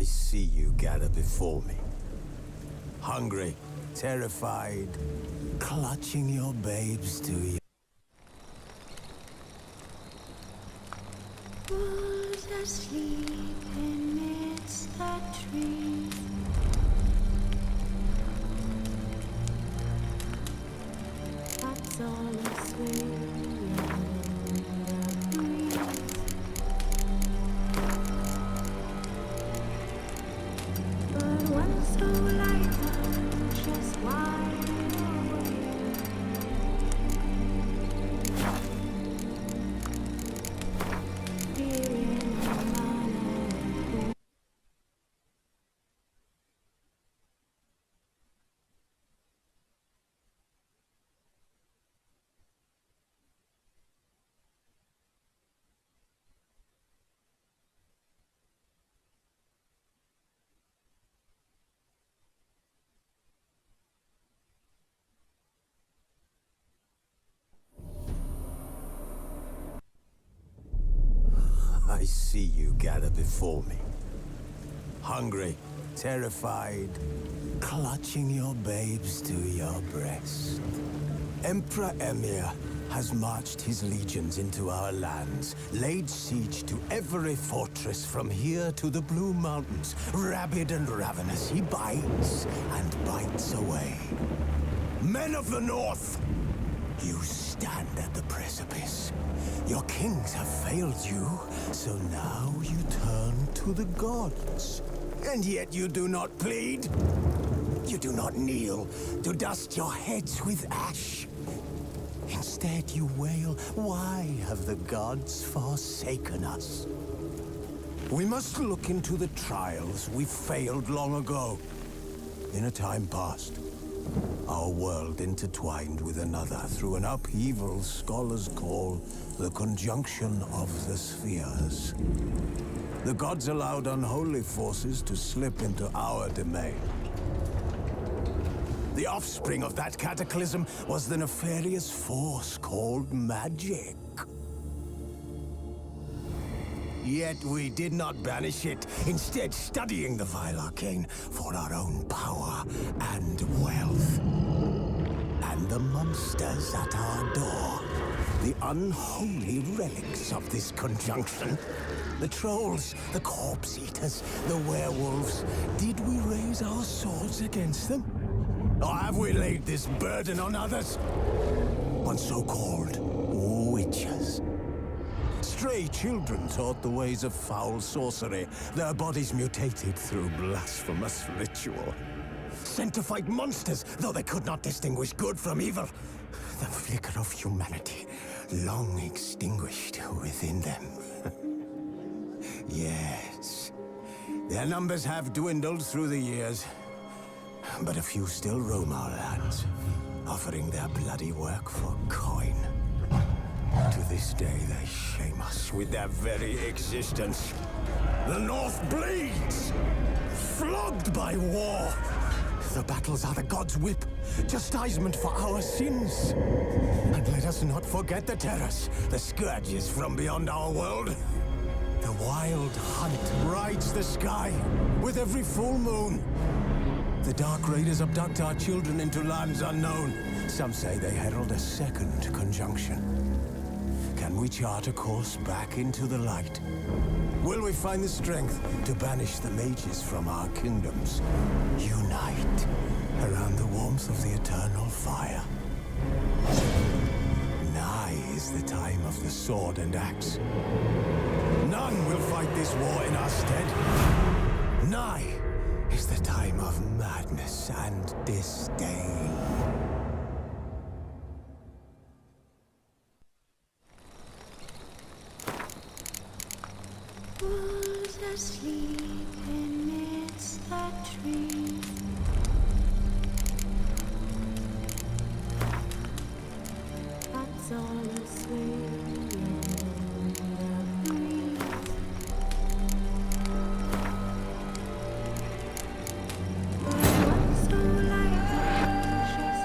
I see you gather before me. Hungry, terrified, clutching your babes to you. Wolves asleep amidst the trees. That's all asleep in the breeze. But one soul I found just wide awake. Feeling alive. I see you gather before me. Hungry, terrified, clutching your babes to your breast. Emperor Emir has marched his legions into our lands, laid siege to every fortress from here to the Blue Mountains. Rabid and ravenous, he bites and bites away. Men of the North, you stand at the precipice. Your kings have failed you, so now you turn to the gods. And yet you do not plead. You do not kneel to dust your heads with ash. Instead you wail, why have the gods forsaken us? We must look into the trials we failed long ago. In a time past, our world intertwined with another through an upheaval scholars call the conjunction of the spheres. The gods allowed unholy forces to slip into our domain. The offspring of that cataclysm was the nefarious force called magic. Yet we did not banish it, instead studying the vile arcane for our own power and wealth. And the monsters at our door, the unholy relics of this conjunction. The trolls, the corpse eaters, the werewolves. Did we raise our swords against them? Or have we laid this burden on others? On so-called witches. Stray children taught the ways of foul sorcery, their bodies mutated through blasphemous ritual. Sent to fight monsters, though they could not distinguish good from evil. The flicker of humanity, long extinguished within them. Yes, their numbers have dwindled through the years, but a few still roam our lands, offering their bloody work for coin. To this day, they shame us with their very existence. The North bleeds, flogged by war. The battles are the gods' whip, chastisement for our sins. And let us not forget the terrors, the scourges from beyond our world. The wild hunt rides the sky with every full moon. The Dark Raiders abduct our children into lands unknown. Some say they herald a second conjunction. Can we chart a course back into the light? Will we find the strength to banish the mages from our kingdoms? Unite around the warmth of the eternal fire. Nigh is the time of the sword and axe. None will fight this war in our stead. Nigh is the time of madness and disdain. Wolves asleep amidst the trees. That's all asleep in the breeze. But one soul I conscious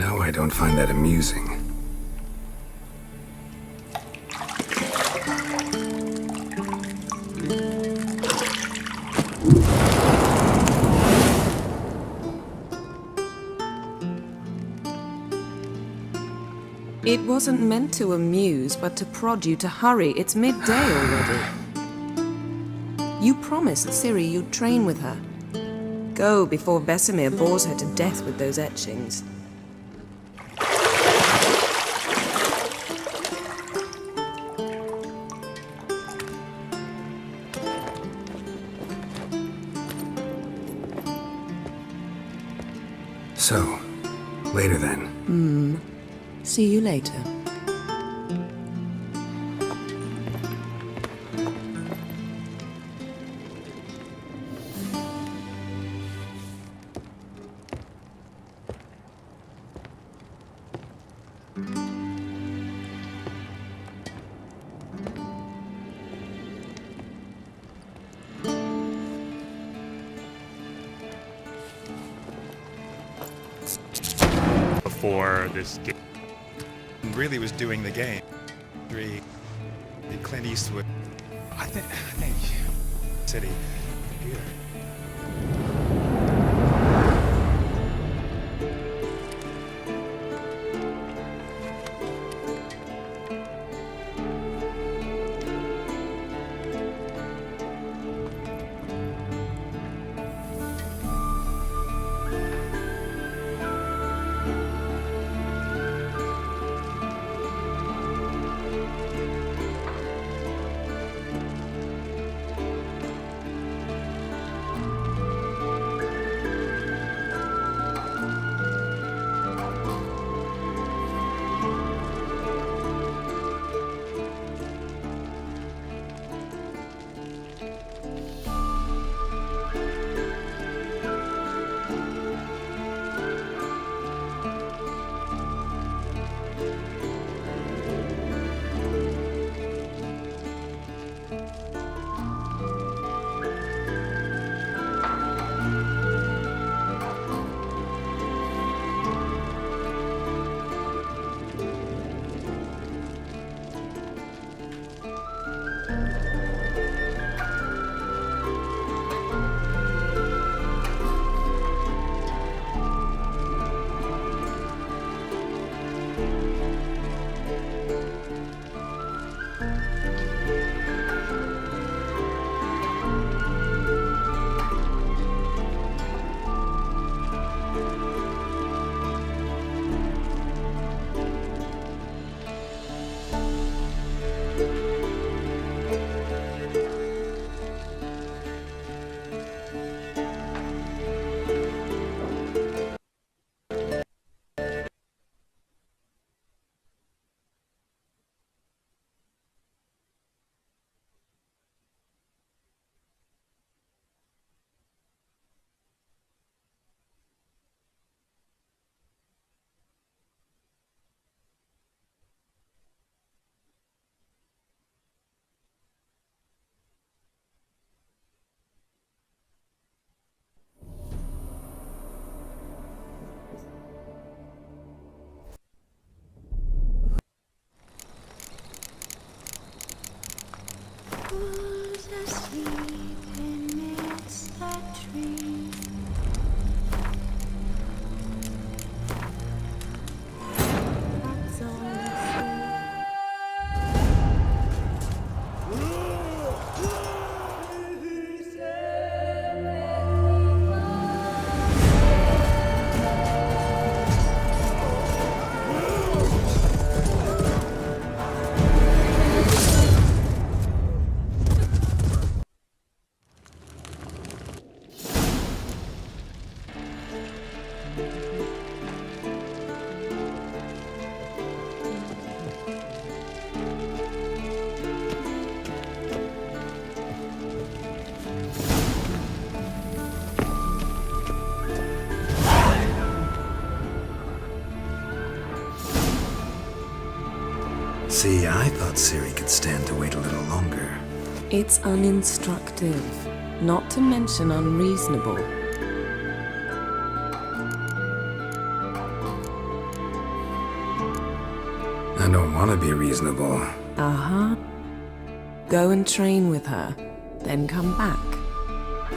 know I don't find that amusing. It wasn't meant to amuse, but to prod you to hurry. It's midday already. You promised Ciri you'd train with her. Go before Vesemir bores her to death with those etchings. So, later then. See you later. Before this game. Really was doing the game. Clint Eastwood. I think City computer. Falls asleep amidst a tree. That's all I See, I thought Ciri could stand to wait a little longer. It's uninstructive, not to mention unreasonable. I don't want to be reasonable. Uh-huh. Go and train with her, then come back.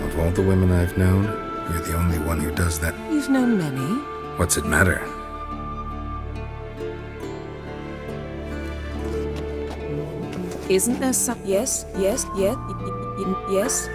Of all the women I've known, you're the only one who does that. You've known many. What's it matter? Isn't there some... Yes, yes, yes, yes.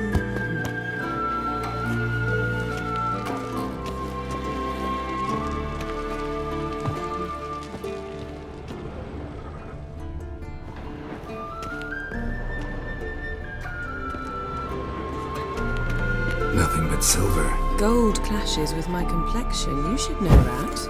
Nothing but silver. Gold clashes with my complexion. You should know that.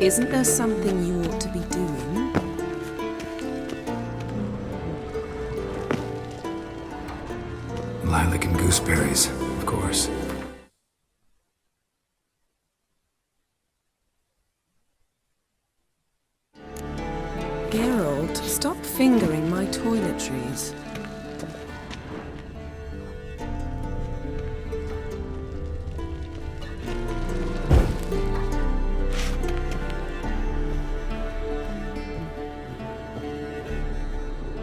Isn't there something you ought to be doing? Lilac and gooseberries, of course. Geralt, stop fingering my toiletries.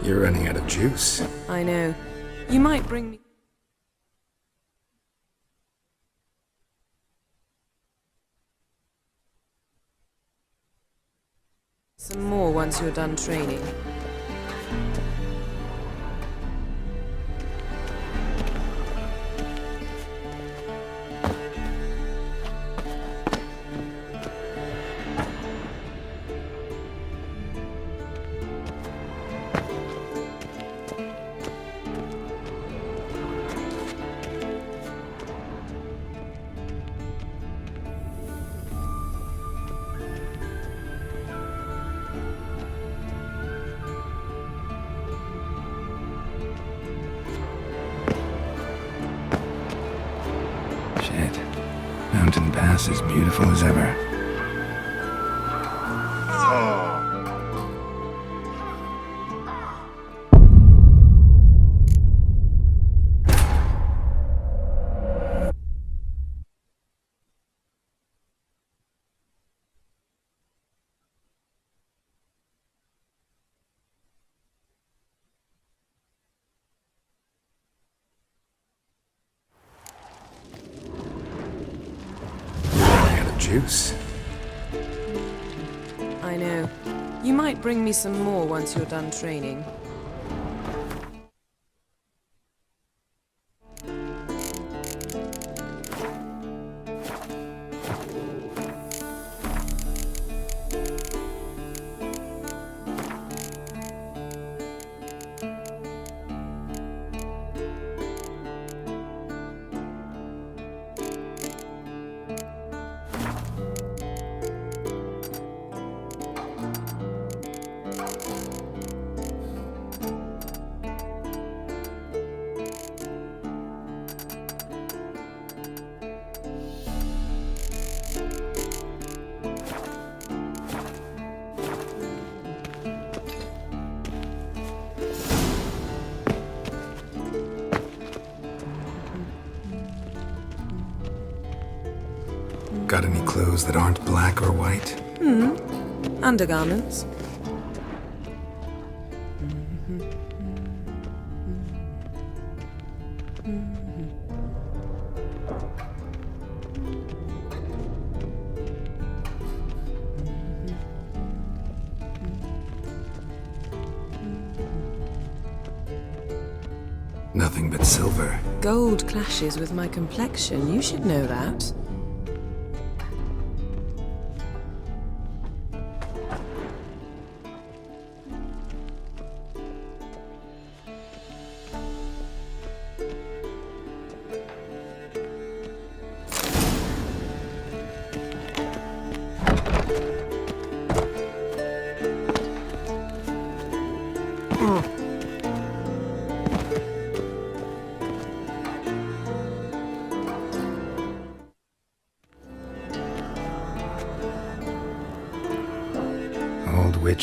You're running out of juice. I know. You might bring me... some more once you're done training. Shit. Mountain Pass is beautiful as ever. Juice. I know. You might bring me some more once you're done training. Got any clothes that aren't black or white? Undergarments. Nothing but silver. Gold clashes with my complexion. You should know that.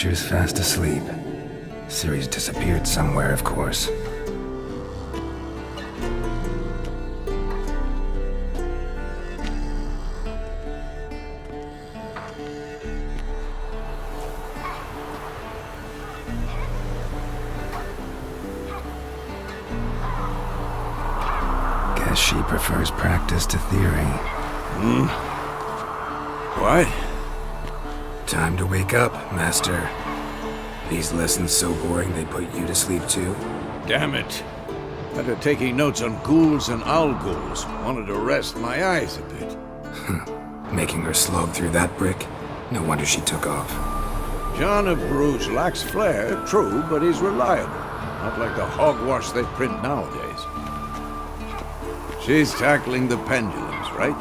Master's fast asleep. Ciri's disappeared somewhere, of course. Guess she prefers practice to theory. What? Time to wake up, Master. These lessons so boring they put you to sleep too? Damn it. After taking notes on ghouls and owl ghouls, wanted to rest my eyes a bit. Making her slog through that brick? No wonder she took off. John of Bruges lacks flair, true, but he's reliable. Not like the hogwash they print nowadays. She's tackling the pendulums, right?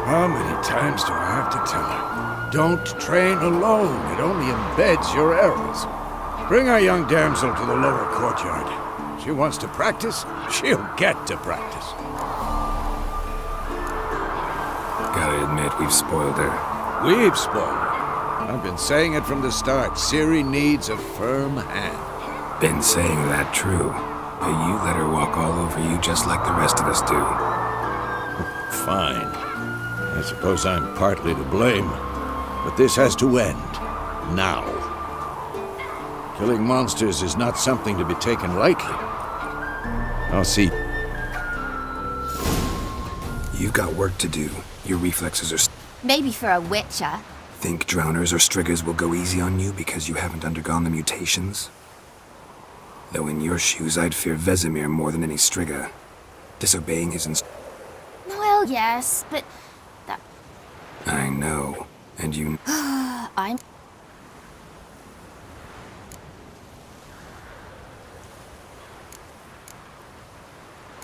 How many times do I have to tell her? Don't train alone. It only embeds your errors. Bring our young damsel to the lower courtyard. She wants to practice, she'll get to practice. Gotta admit, we've spoiled her. We've spoiled her. I've been saying it from the start. Ciri needs a firm hand. Been saying that true, but you let her walk all over you just like the rest of us do. Fine. I suppose I'm partly to blame, but this has to end. Now. Killing monsters is not something to be taken lightly. I'll see. You've got work to do. Your reflexes are... Maybe for a witcher. Think drowners or striggers will go easy on you because you haven't undergone the mutations? Though in your shoes, I'd fear Vesemir more than any strigger. Disobeying his Well, yes, but I know. And you... I'm...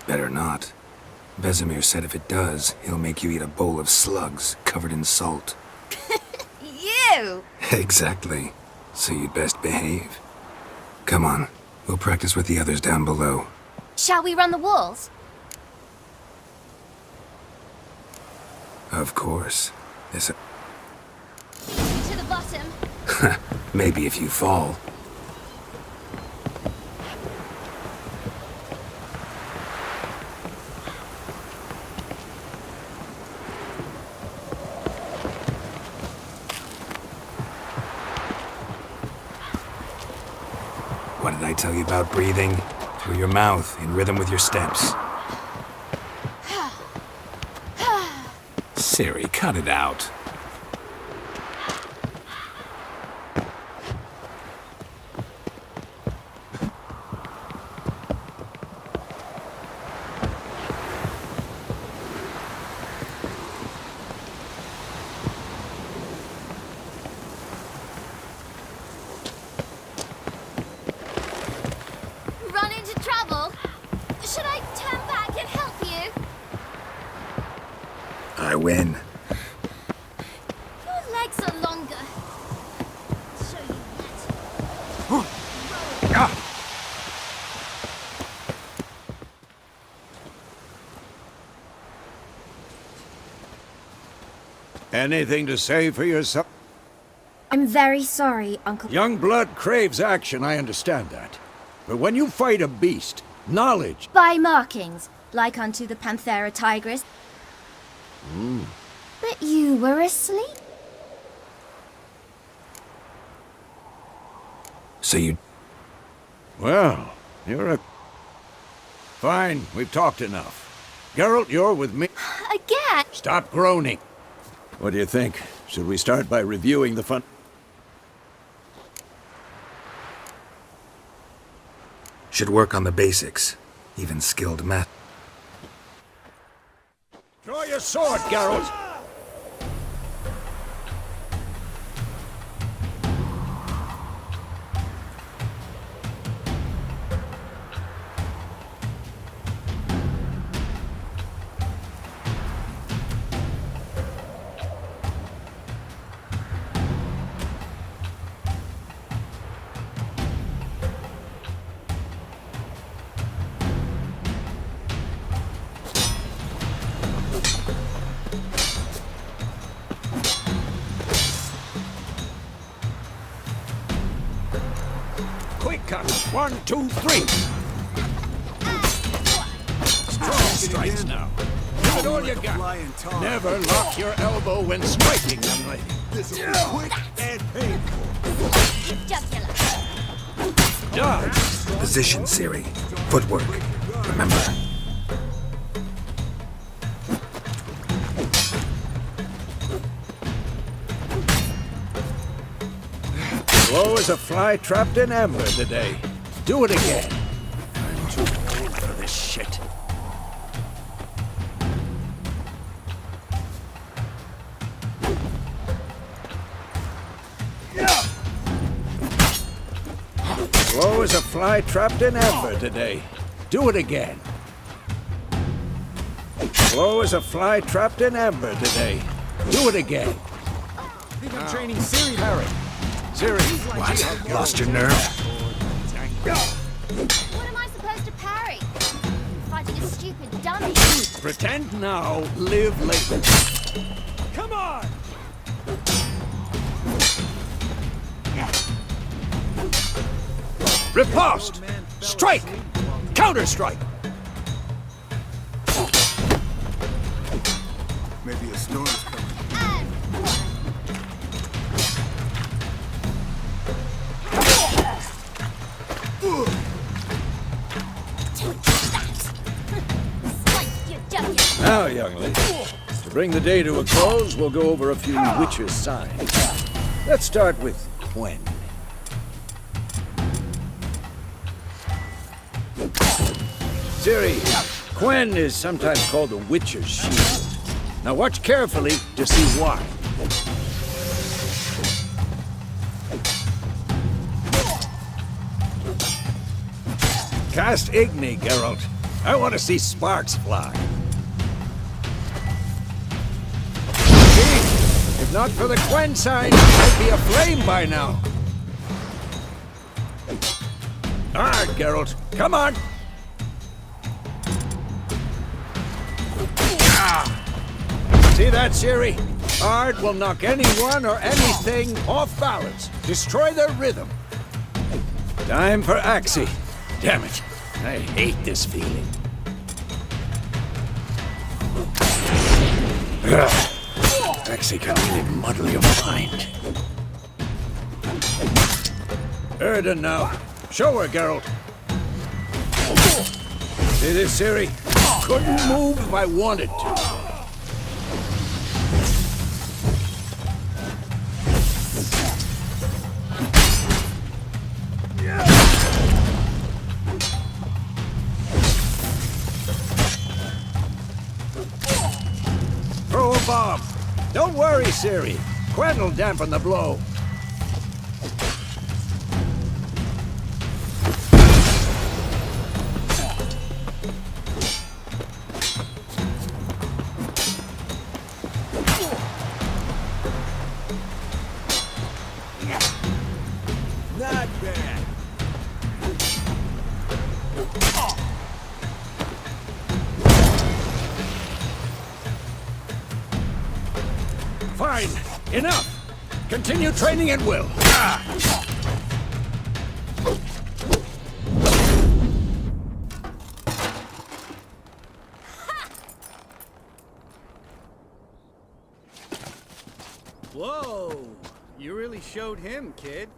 Better not. Vesemir said if it does, he'll make you eat a bowl of slugs covered in salt. You! Exactly. So you'd best behave. Come on. We'll practice with the others down below. Shall we run the walls? Of course. This... To the bottom. Maybe if you fall. What did I tell you about breathing? Through your mouth, in rhythm with your steps. Ciri, cut it out. Run into trouble? Should I turn back and help you? I win. Your legs are longer. I'll show you that. Anything to say for yourself? I'm very sorry, Uncle. Young blood craves action, I understand that. But when you fight a beast, knowledge... By markings, like unto the Panthera tigris. But you were asleep? So you... Well, you're a... Fine, we've talked enough. Geralt, you're with me. Again? Stop groaning. What do you think? Should we start by reviewing the fun... Should work on the basics. Even skilled math. Draw your sword, Geralt! uppercut. 1, 2, 3. Strong strikes now. Give it all you got. Never lock your elbow when striking, young lady. This is quick and painful. Jugular. Dodge. Position, Siri. Footwork. Remember. Slow as a fly trapped in amber today. Do it again. I'm too old for this shit. Slow as a fly trapped in amber today. Do it again. Slow as a fly trapped in amber today. Do it again. I think I'm training Siri, Harry. Siri. What? Lost your nerve? What am I supposed to parry? I'm fighting a stupid dummy. Pretend now, live later. Come on! Riposte! Strike! Counter-strike! Maybe a storm's coming. And slice your jugular. Now, young lady, to bring the day to a close, we'll go over a few witches' signs. Let's start with Gwen. Siri, Gwen is sometimes called the witch's shield. Now watch carefully to see why. Cast Igni, Geralt. I want to see sparks fly. See? If not for the Gwen sign, I'd be aflame by now. All right, Geralt. Come on. See that, Siri? Ard will knock anyone or anything off balance. Destroy their rhythm. Time for Axie. Damn it. I hate this feeling. Axie can really muddle your mind. Erden now. Show her, Geralt. See this, Siri? Couldn't move if I wanted to. Throw a bomb. Don't worry, Siri. Gwen will dampen the blow. Not bad. Fine. Enough. Continue training at will. Whoa! You really showed him, kid.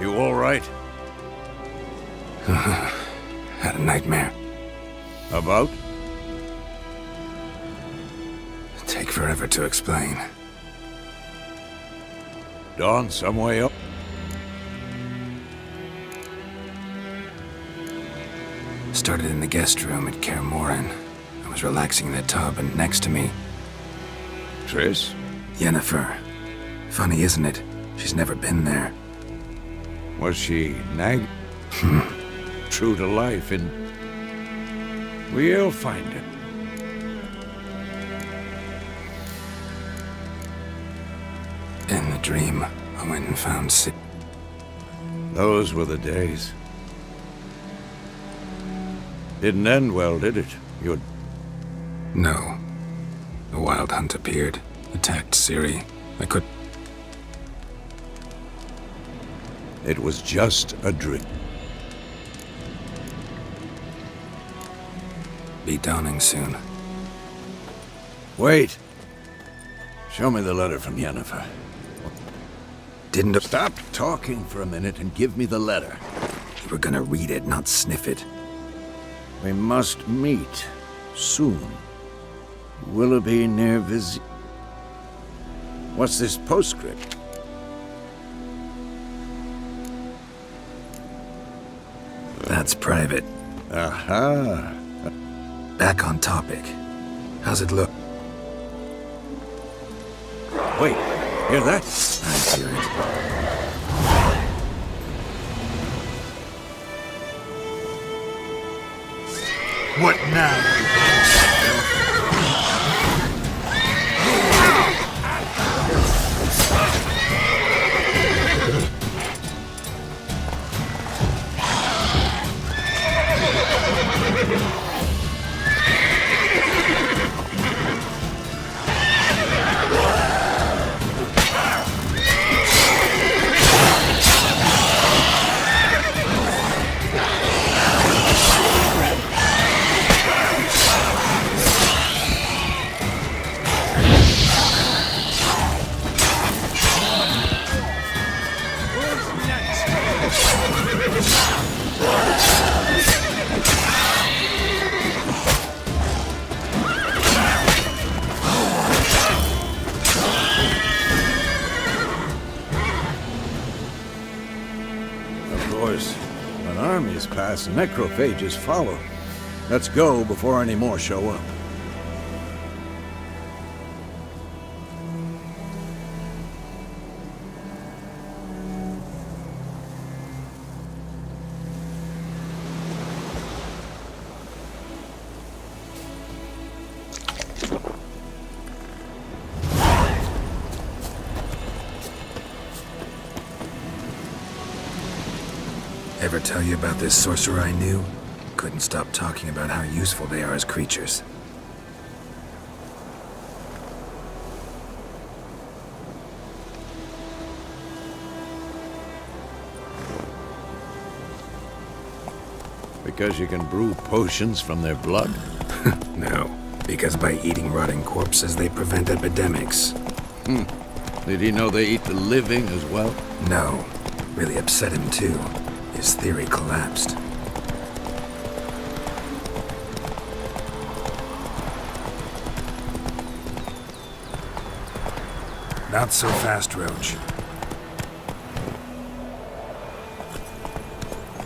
You all right? Had a nightmare. About? Take forever to explain. Dawn some way up? Started in the guest room at Kaer Morhen. I was relaxing in the tub, and next to me, Triss? Yennefer. Funny, isn't it? She's never been there. Was she nag? True to life in... We'll find him. In the dream, I went and found Sid. Those were the days. Didn't end well, did it? You'd... No. A wild hunt appeared, attacked Ciri. I could... It was just a dream. Be dawning soon. Wait. Show me the letter from Yennefer. Didn't... Stop talking for a minute and give me the letter. You were gonna read it, not sniff it. We must meet. Soon. Willoughby near What's this postscript? That's private. Aha. Back on topic. How's it look? Wait, hear that? I hear it. What now? When armies pass, necrophages follow. Let's go before any more show up. Ever tell you about this sorcerer I knew? Couldn't stop talking about how useful they are as creatures. Because you can brew potions from their blood? No, because by eating rotting corpses, they prevent epidemics. Did he know they eat the living as well? No, really upset him too. His theory collapsed. Not so fast, Roach.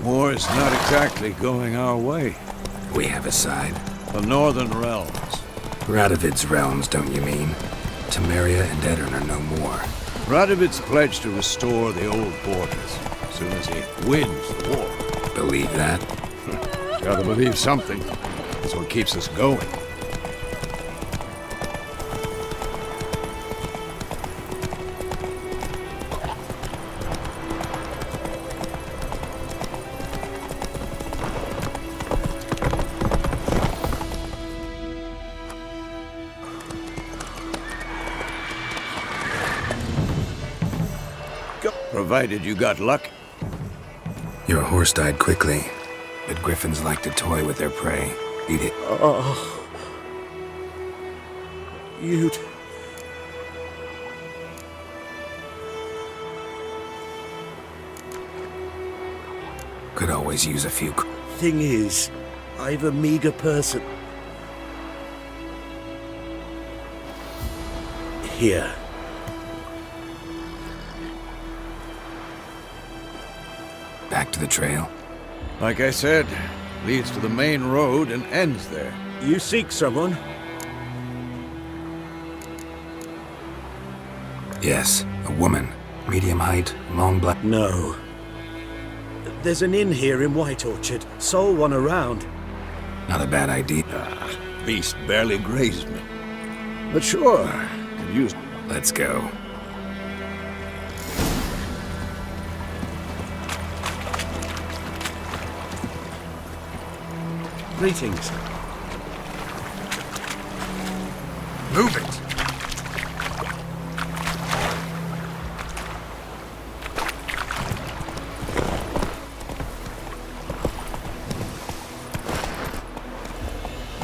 War's not exactly going our way. We have a side. The Northern Realms. Radovid's realms, don't you mean? Temeria and Edirn are no more. Radovid's pledged to restore the old borders as soon as he wins the war. Believe that? Gotta believe something. That's what keeps us going. Provided you got luck. Your horse died quickly, but griffins like to toy with their prey. Eat it. Oh. You'd... Could always use a few... Thing is, I've a meager person. Here. Back to the trail? Like I said, leads to the main road and ends there. You seek someone? Yes, a woman. Medium height, long black... No. There's an inn here in White Orchard. Sole one around. Not a bad idea. Beast barely grazed me. But sure, could use... Let's go. Greetings. Move it!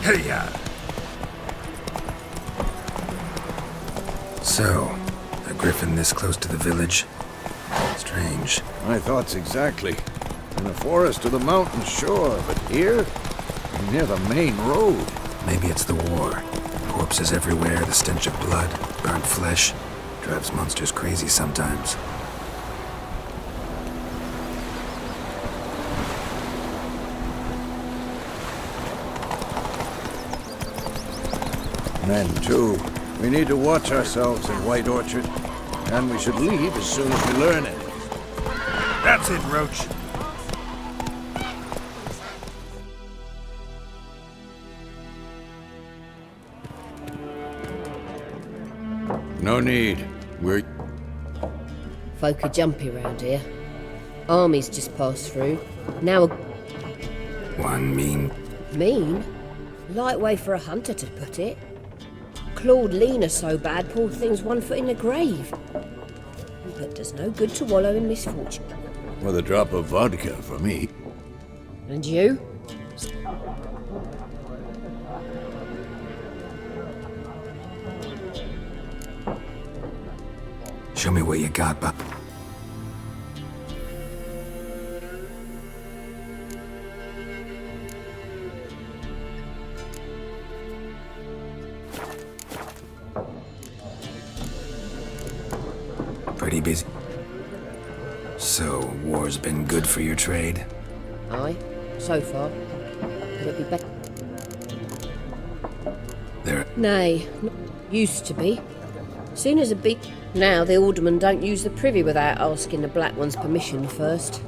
Hey-ya! So, a griffin this close to the village? Strange. My thoughts exactly. In the forest or the mountain, sure, but here? Near the main road. Maybe it's the war. Corpses everywhere, the stench of blood, burnt flesh. Drives monsters crazy sometimes. Men, too. We need to watch ourselves in White Orchard. And we should leave as soon as we learn it. That's it, Roach. No need. We're... Folk are jumpy round here. Armies just passed through. Now One mean... mean? Light way for a hunter to put it. Clawed Lena so bad, poor thing's 1 foot in the grave. But does no good to wallow in misfortune. With a drop of vodka for me. And you? Show me what you got, but... Pretty busy. So, war's been good for your trade? Aye, so far. Could it be better? There... Nay, used to be. Soon as a beat. Now the aldermen don't use the privy without asking the Black One's permission first.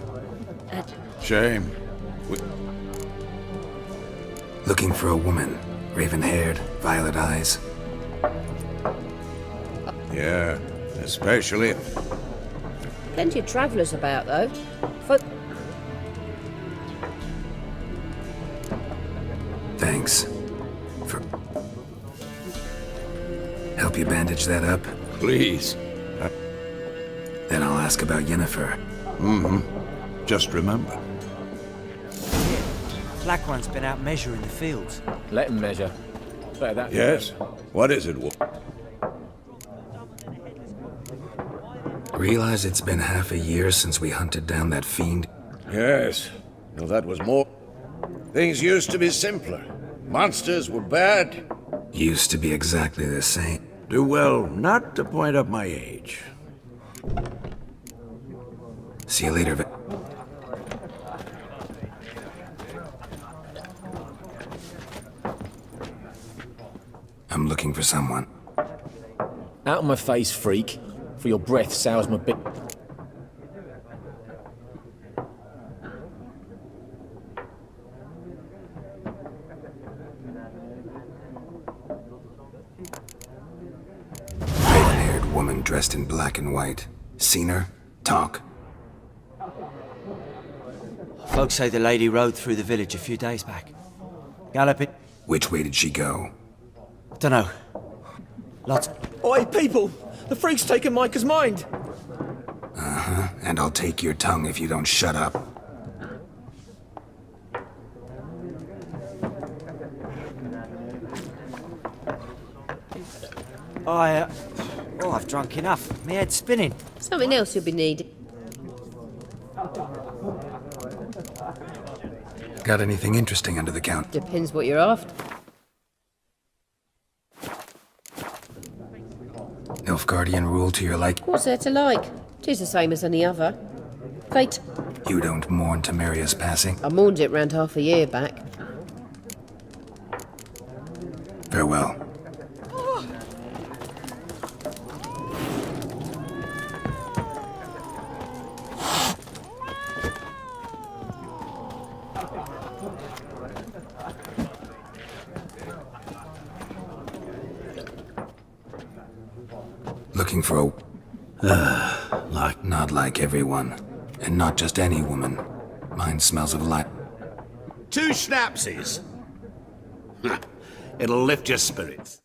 Shame. Looking for a woman. Raven-haired, violet eyes. Yeah, especially... Plenty of travellers about, though. Folk... Thanks. For... Help you bandage that up? Please. Then I'll ask about Yennefer. Mm-hmm. Just remember. Black One's been out measuring the fields. Let him measure. Better that. Yes? What is it, Wolf? Realize it's been half a year since we hunted down that fiend? Yes. Well, that was more... Things used to be simpler. Monsters were bad. Used to be exactly the same. Do well not to point up my age. See you later, I'm looking for someone. Out of my face, freak. For your breath sours my bit. Raven-haired woman dressed in black and white. Seen her? Talk. Folks say the lady rode through the village a few days back. Galloping. Which way did she go? Dunno. Lots. Oi, people! The freak's taken Micah's mind! Uh-huh, and I'll take your tongue if you don't shut up. I've drunk enough. My head's spinning. Something else you'll be needing. Got anything interesting under the count? Depends what you're after. Nilfgaardian rule to your like? What's there to like? 'Tis the same as any other. Fate. You don't mourn Temeria's passing? I mourned it round half a year back. Farewell. Looking for a... Not like everyone. And not just any woman. Mine smells of light. 2 schnapsies. It'll lift your spirits.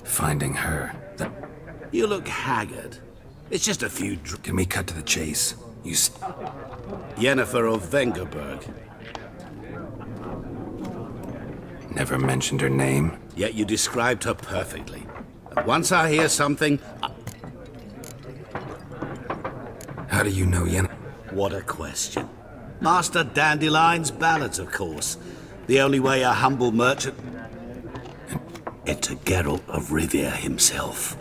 Finding her. You look haggard. It's just a few Can we cut to the chase? Yennefer of Vengerberg. Never mentioned her name. Yet you described her perfectly. And once I hear something... How do you know Yen? What a question. Master Dandelion's ballads, of course. The only way a humble merchant... It's to Geralt of Rivia himself.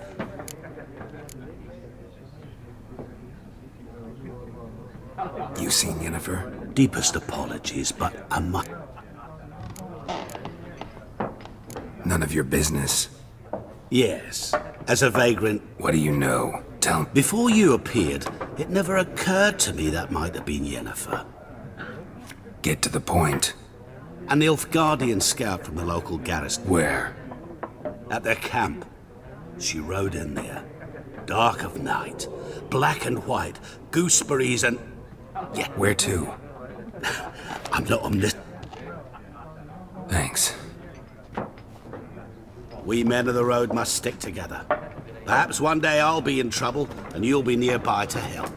You seen Yennefer? Deepest apologies, but I must... None of your business. Yes, as a vagrant... What do you know? Tell me. Before you appeared, it never occurred to me that might have been Yennefer. Get to the point. An Nilfgaardian scout from the local garrison. Where? At their camp. She rode in there. Dark of night. Black and white. Gooseberries and... Yeah. Where to? I'm not omniscient. Thanks. We men of the road must stick together. Perhaps one day I'll be in trouble and you'll be nearby to help.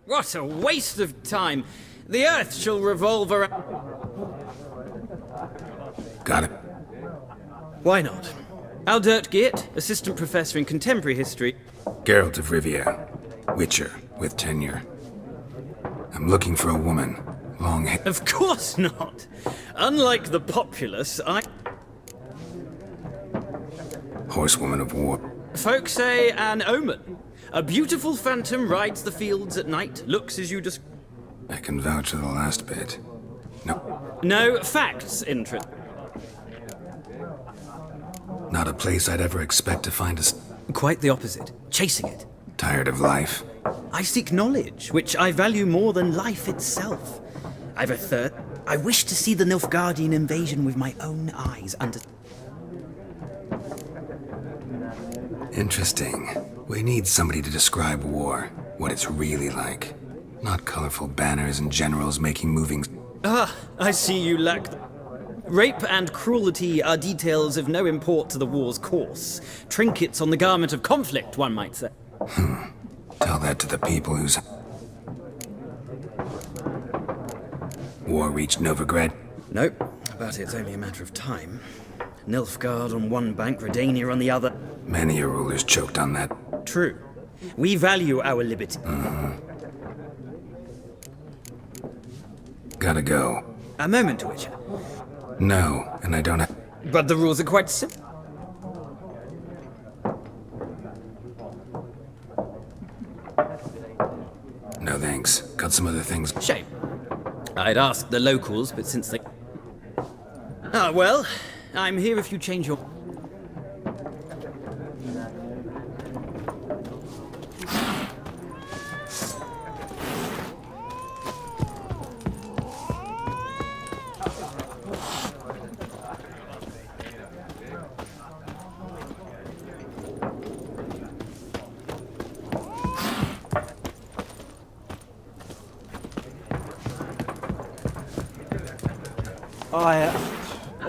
What a waste of time. The Earth shall revolve around... Got it. Why not? Aldert Geert, Assistant Professor in Contemporary History. Geralt of Rivia. Witcher, with tenure. I'm looking for a woman. Long hair. Of course not. Unlike the populace, Horsewoman of war. Folk say an omen. A beautiful phantom rides the fields at night, looks as you just... I can vouch for the last bit. No. No, facts, interest. Not a place I'd ever expect to find a... Quite the opposite. Chasing it. Tired of life? I seek knowledge, which I value more than life itself. I've a third. I wish to see the Nilfgaardian invasion with my own eyes under... Interesting. We need somebody to describe war, what it's really like. Not colorful banners and generals making moving... Ah, I see you lack... Rape and cruelty are details of no import to the war's course. Trinkets on the garment of conflict, one might say. Tell that to the people whose... War reached Novigrad. Nope, but it's only a matter of time. Nilfgaard on one bank, Redania on the other. Many a ruler's choked on that. True. We value our liberty. Gotta go. A moment, Witcher. No, and I don't have... But the rules are quite simple. No thanks. Got some other things. Shame. I'd ask the locals, but since they... Ah, well, I'm here if you change your...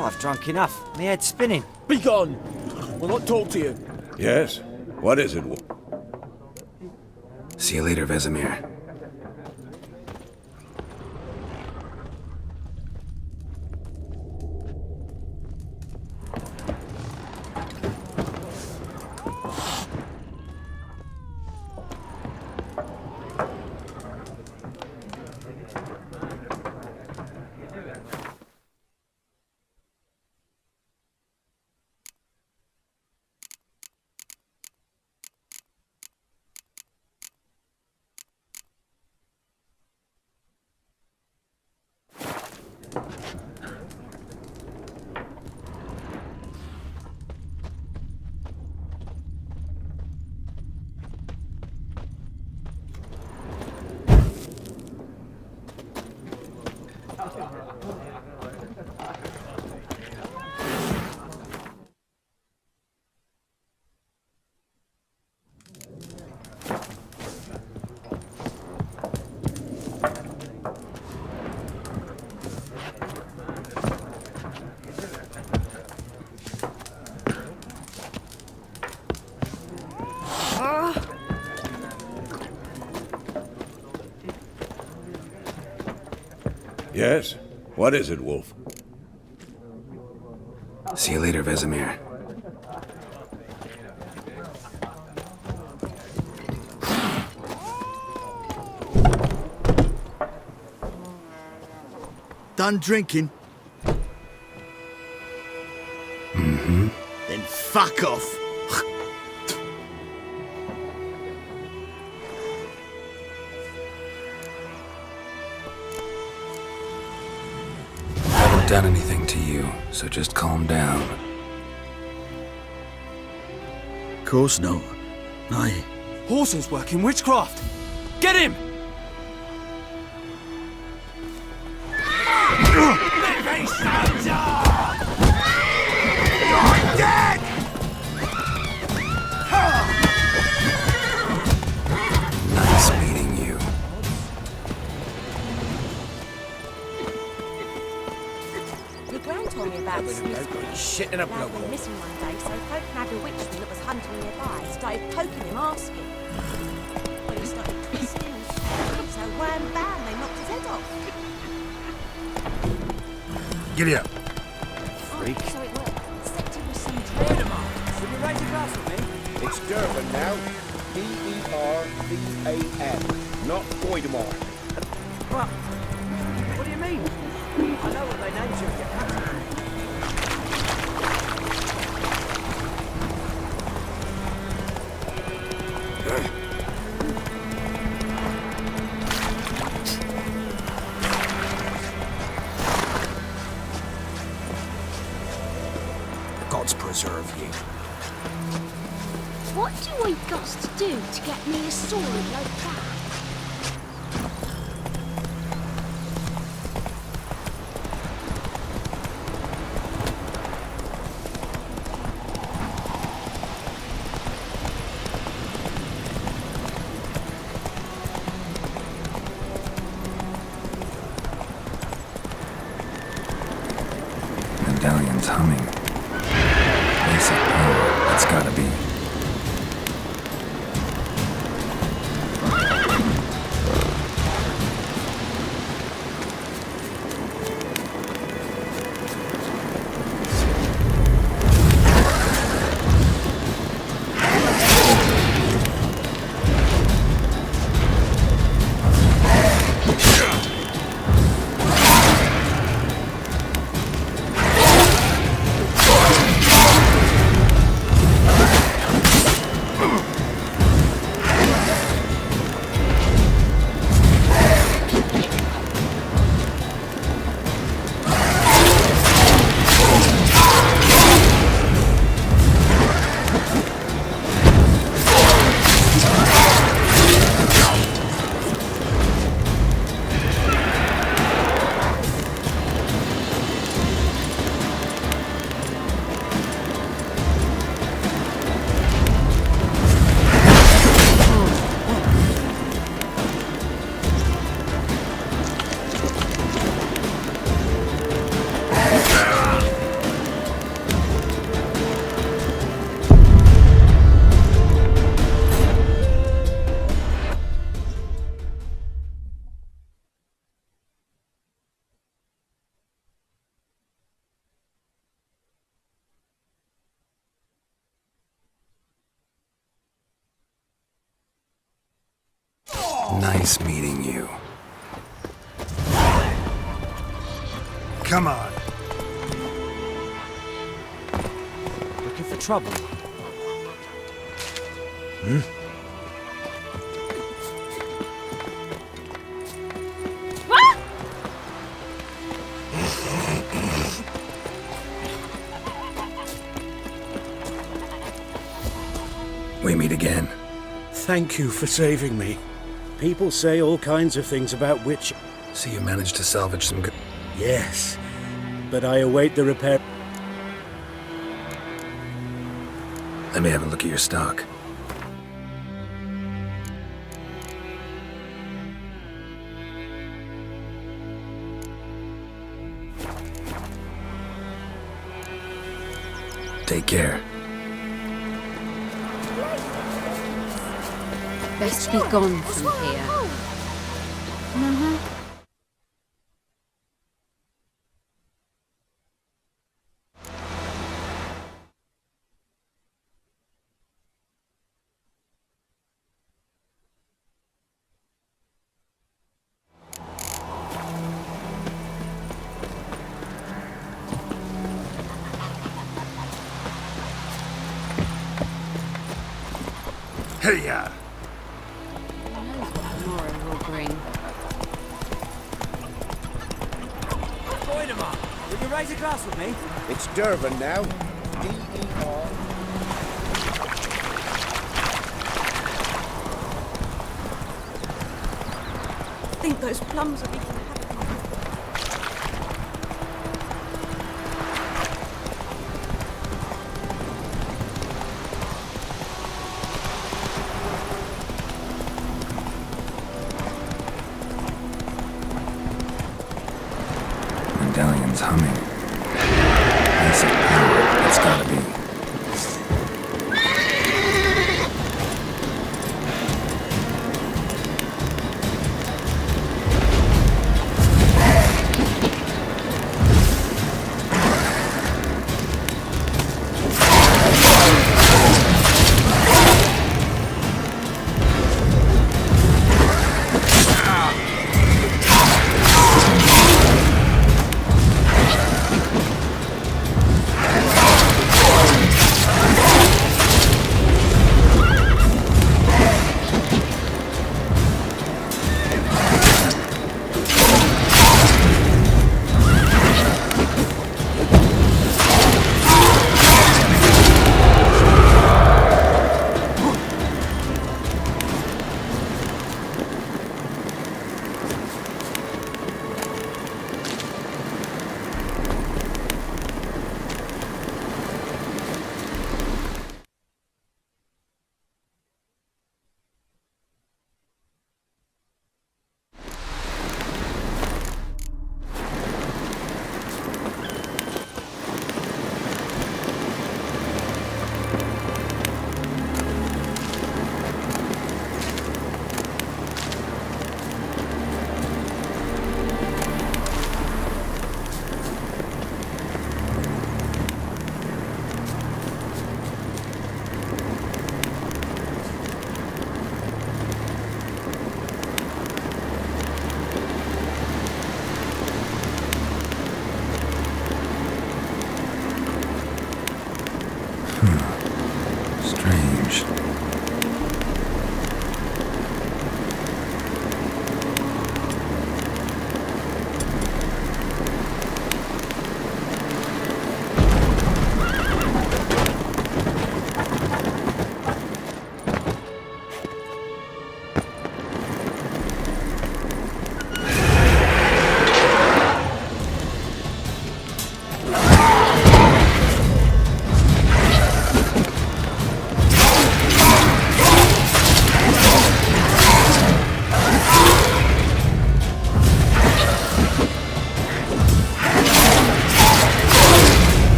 I've drunk enough. My head's spinning. Be gone! We'll not talk to you. Yes? What is it? See you later, Vesemir. Yes? What is it, Wolf? See you later, Vesemir. Done drinking? Mm-hmm. Then fuck off. I haven't done anything to you, so just calm down. Of course not. Aye. Horson's working witchcraft! Get him! Nice meeting you. Your gran told me about Shit in a Dad went missing one day, so folk nabbed a witchman that was hunting nearby. Started poking him, asking. Well, he started twisting and turning, so wham bam, they knocked his head off. Giddy up. Freak. So it worked. Except it was some dread. Will you raise a glass with me? It's Durban now. D-E-R-B-A-N, not Voidemar. What do you mean? I know what they named you. Gods preserve you. What do I got to do to get me a sword like that? Medallion's humming. Basic power, it's gotta be. Nice meeting you. Come on. Looking for trouble? We meet again. Thank you for saving me. People say all kinds of things about witch. So you managed to salvage some good. Yes, but I await the repair. Let me have a look at your stock. Take care. Best be gone from here. Hey, Who knows what tomorrow will bring? Would you raise a glass with me? It's Durban now. D-E-R. I think those plums are making Medallion's humming. Basic power, it's gotta be.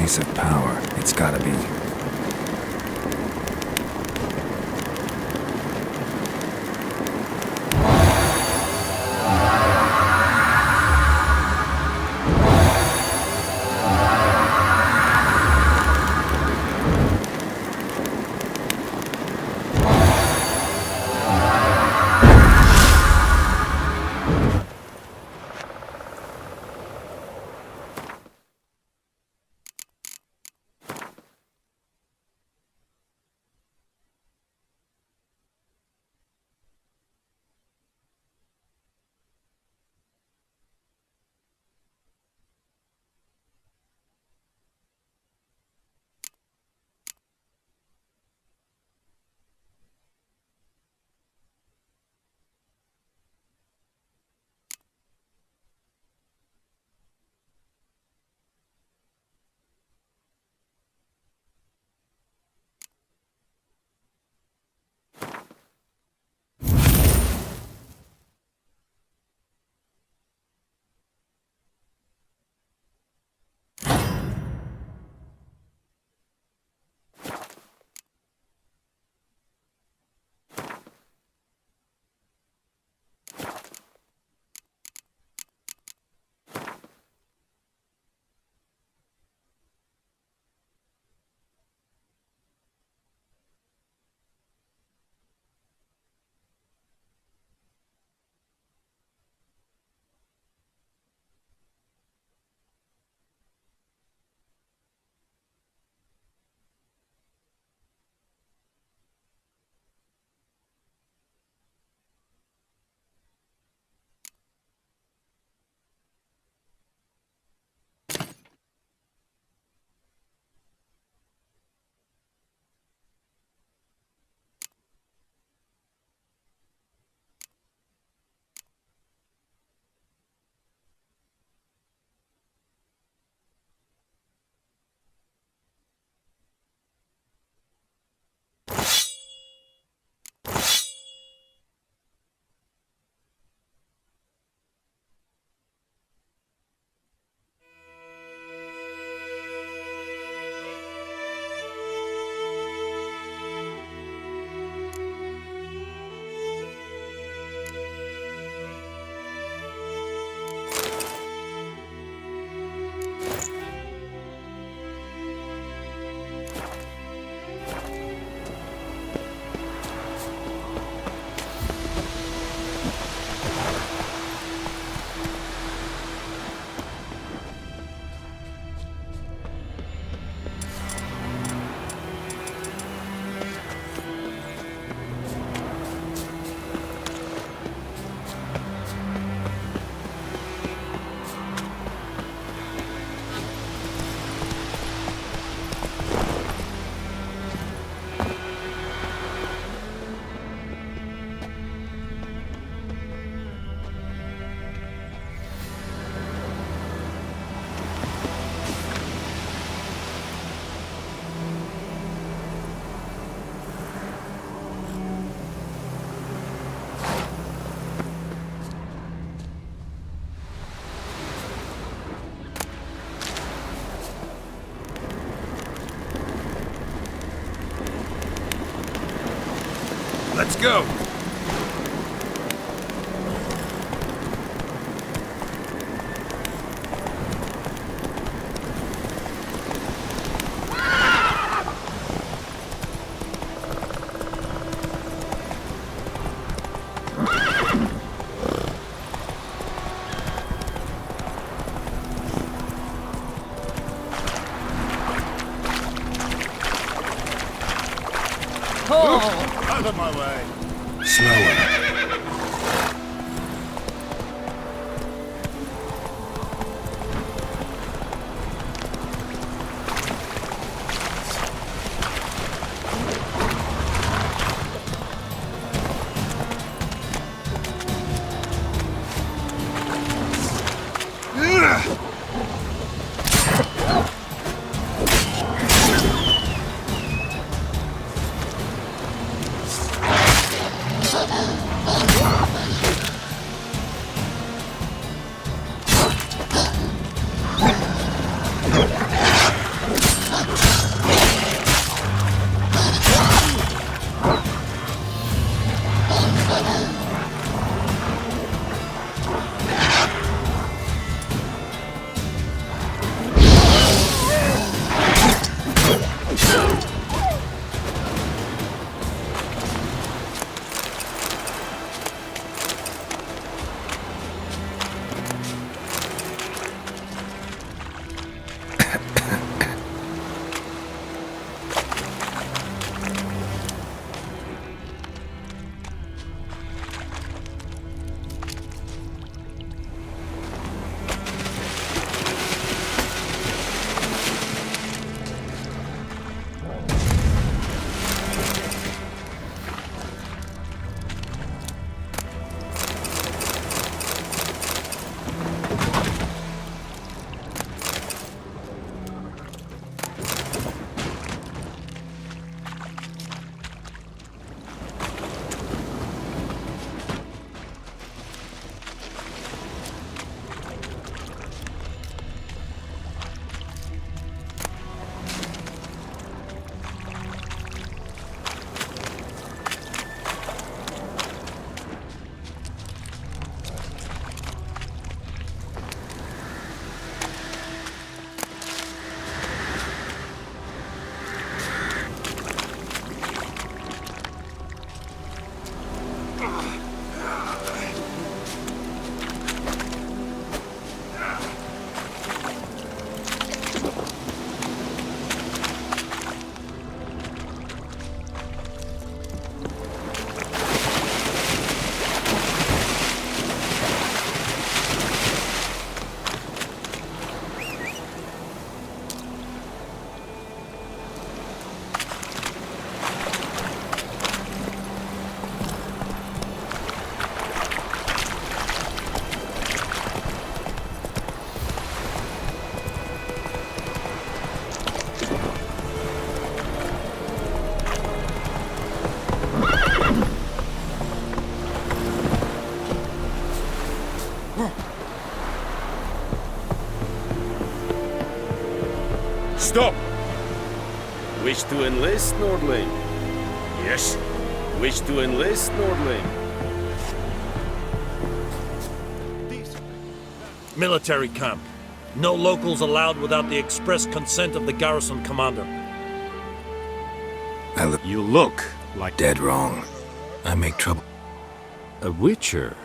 place of power, it's gotta be. Let's go! Oh! Out of my way! Stop! Wish to enlist, Nordling? Yes. Wish to enlist, Nordling? Military camp. No locals allowed without the express consent of the garrison commander. You look like Dead wrong. I make trouble. A witcher?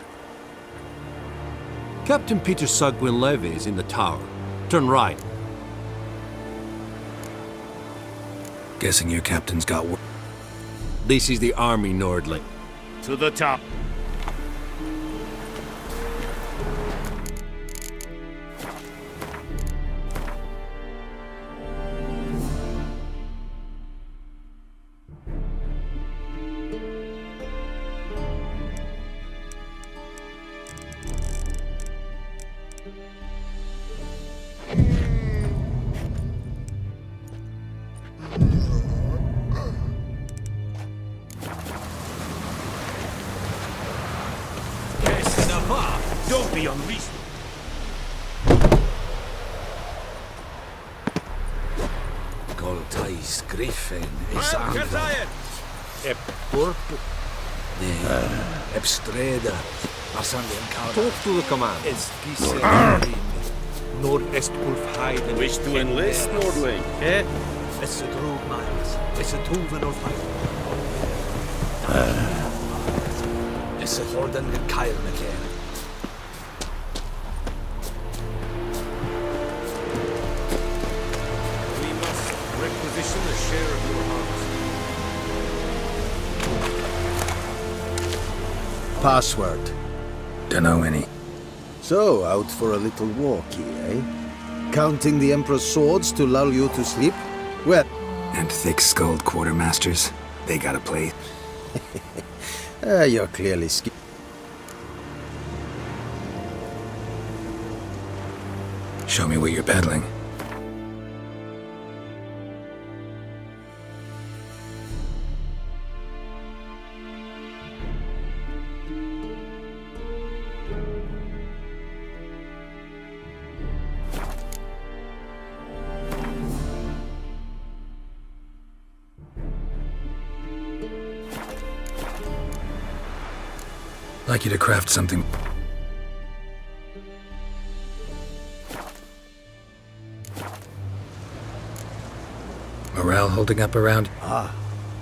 Captain Peter Sugwin Levy is in the tower. Turn right. Guessing your captain's got work. This is the army, Nordling. To the top. Don't be unreasonable. Goltais Griffin is anfall. Ep purple. Ep streda. Asandem Talk to the command. Es gise Nord est ulf heiden. Wish to enlist, Nordling? Es a drog miles. Es a tuven of my. Es a horden with Kyle McCain. We must requisition a share of your harvest. Password. Dunno any. So, out for a little walkie, eh? Counting the Emperor's swords to lull you to sleep? Well... And thick-skulled quartermasters. They gotta play. You're clearly Show me what you're peddling. Like you to craft something. Morale holding up around? Ah.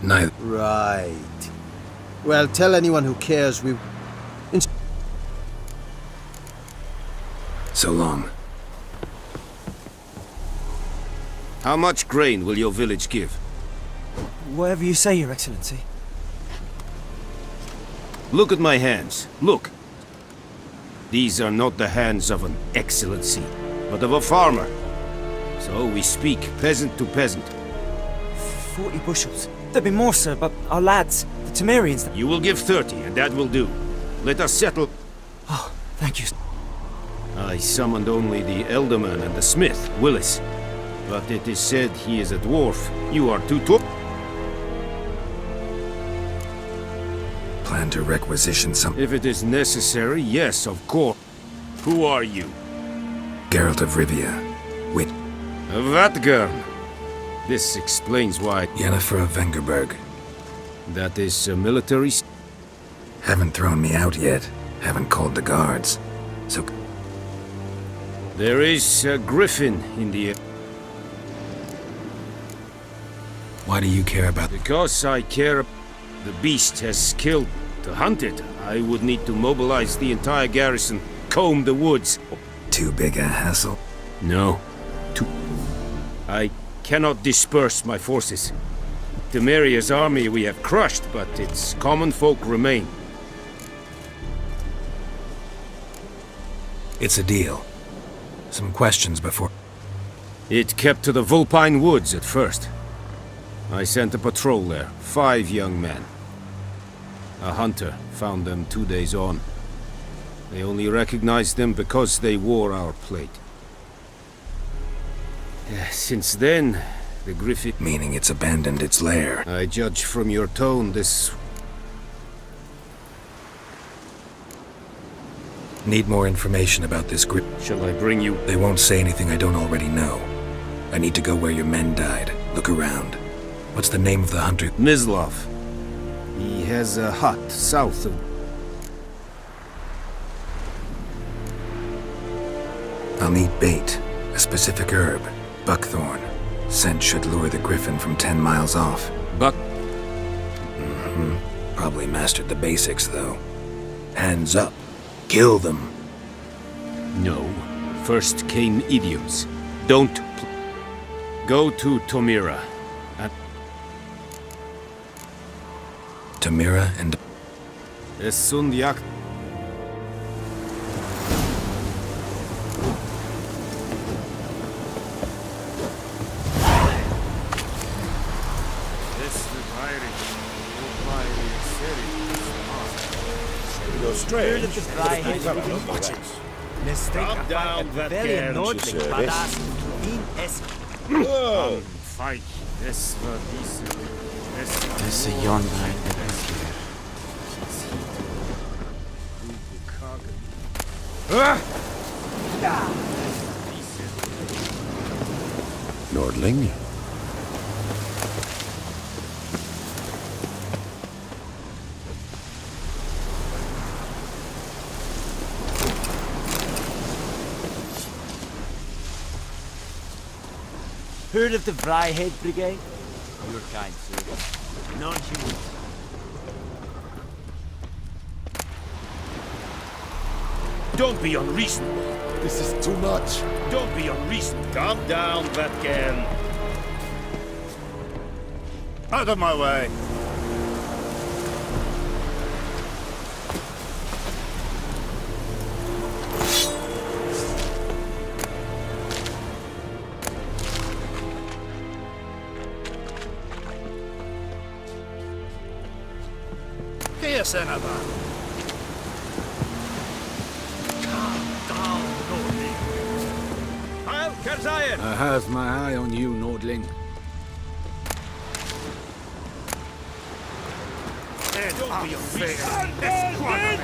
Neither. Right. Well, tell anyone who cares we... So long. How much grain will your village give? Whatever you say, Your Excellency. Look at my hands. Look. These are not the hands of an excellency, but of a farmer. So we speak peasant to peasant. 40 bushels. There'd be more, sir, but our lads, the Temerians... You will give 30, and that will do. Let us settle... Oh, thank you. I summoned only the Elderman and the smith, Willis. But it is said he is a dwarf. You are too tall. Plan to requisition some... If it is necessary, yes, of course. Who are you? Geralt of Rivia. Wit. Vatgern. This explains why... Yennefer of Vengerberg. That is a military... Haven't thrown me out yet. Haven't called the guards. So... There is a griffin in the... Why do you care about... Because I care... The beast has killed. To hunt it, I would need to mobilize the entire garrison, comb the woods. Too big a hassle? No. Too... I cannot disperse my forces. Temeria's army we have crushed, but its common folk remain. It's a deal. Some questions before... It kept to the Vulpine Woods at first. I sent a patrol there, 5 young men. A hunter found them 2 days on. They only recognized them because they wore our plate. Since then, the griffin... Meaning it's abandoned its lair. I judge from your tone this... Need more information about this grip. Shall I bring you... They won't say anything I don't already know. I need to go where your men died. Look around. What's the name of the hunter? Mislov. He has a hut south of... I'll need bait. A specific herb. Buckthorn. Scent should lure the griffin from 10 miles off. Buck... Probably mastered the basics, though. Hands up. Kill them. No. First came idioms. Don't... Go to Tomira. Tamira and... Esundiak... Go straight. Calm down, that can. Fight. This is a young man. Nordling? Heard of the Vryhead Brigade? Your kind, sir. Non-human. Don't be unreasonable. This is too much. Don't be unreasonable. Calm down, Vatcan. Out of my way. I have my eye on you, Nordling. Don't be unreasonable.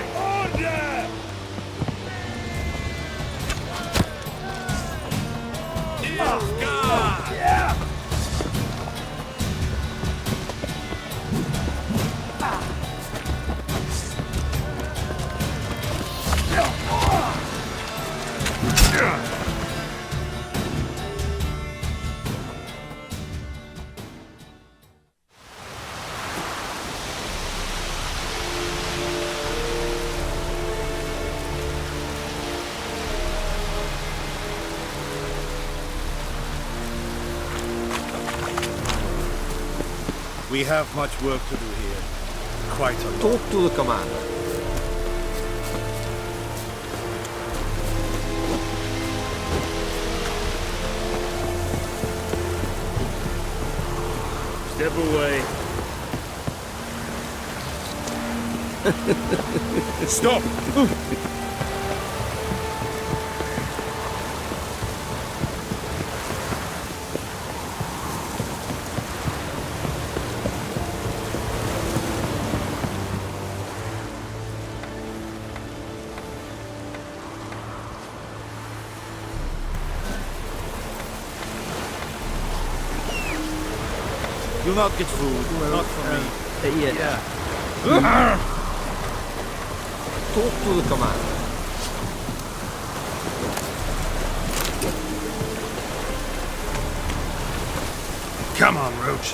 We have much work to do here. Quite a lot. Talk to the commander. Step away. Stop! Do not get food. Not from me. Yeah. Talk to the commander. Come on, Roach.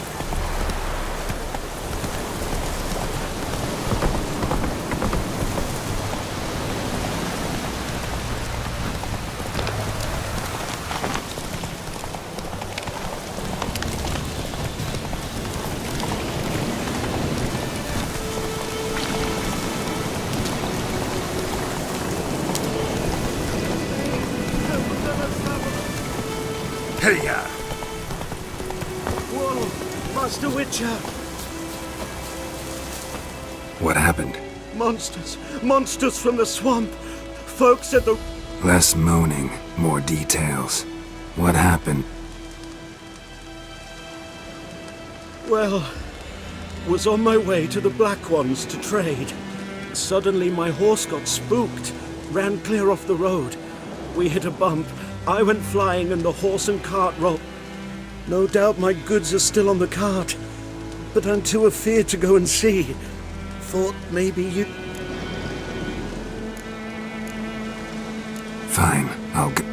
Hey-ya! Whoa! Master Witcher! What happened? Monsters! Monsters from the swamp! Folks at the... Less moaning, more details. What happened? Well, was on my way to the Black Ones to trade. Suddenly my horse got spooked, ran clear off the road. We hit a bump. I went flying and the horse and cart rolled. No doubt my goods are still on the cart, but I'm too afeard to go and see. Thought maybe you... Fine, I'll go.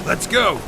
Let's go!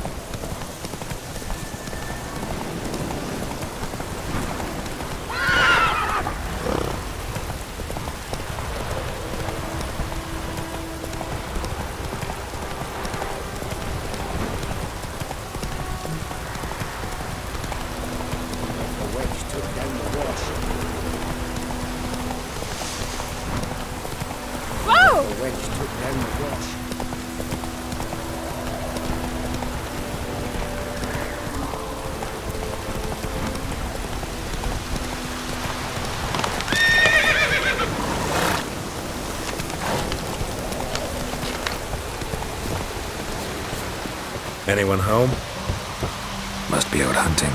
Anyone home? Must be out hunting.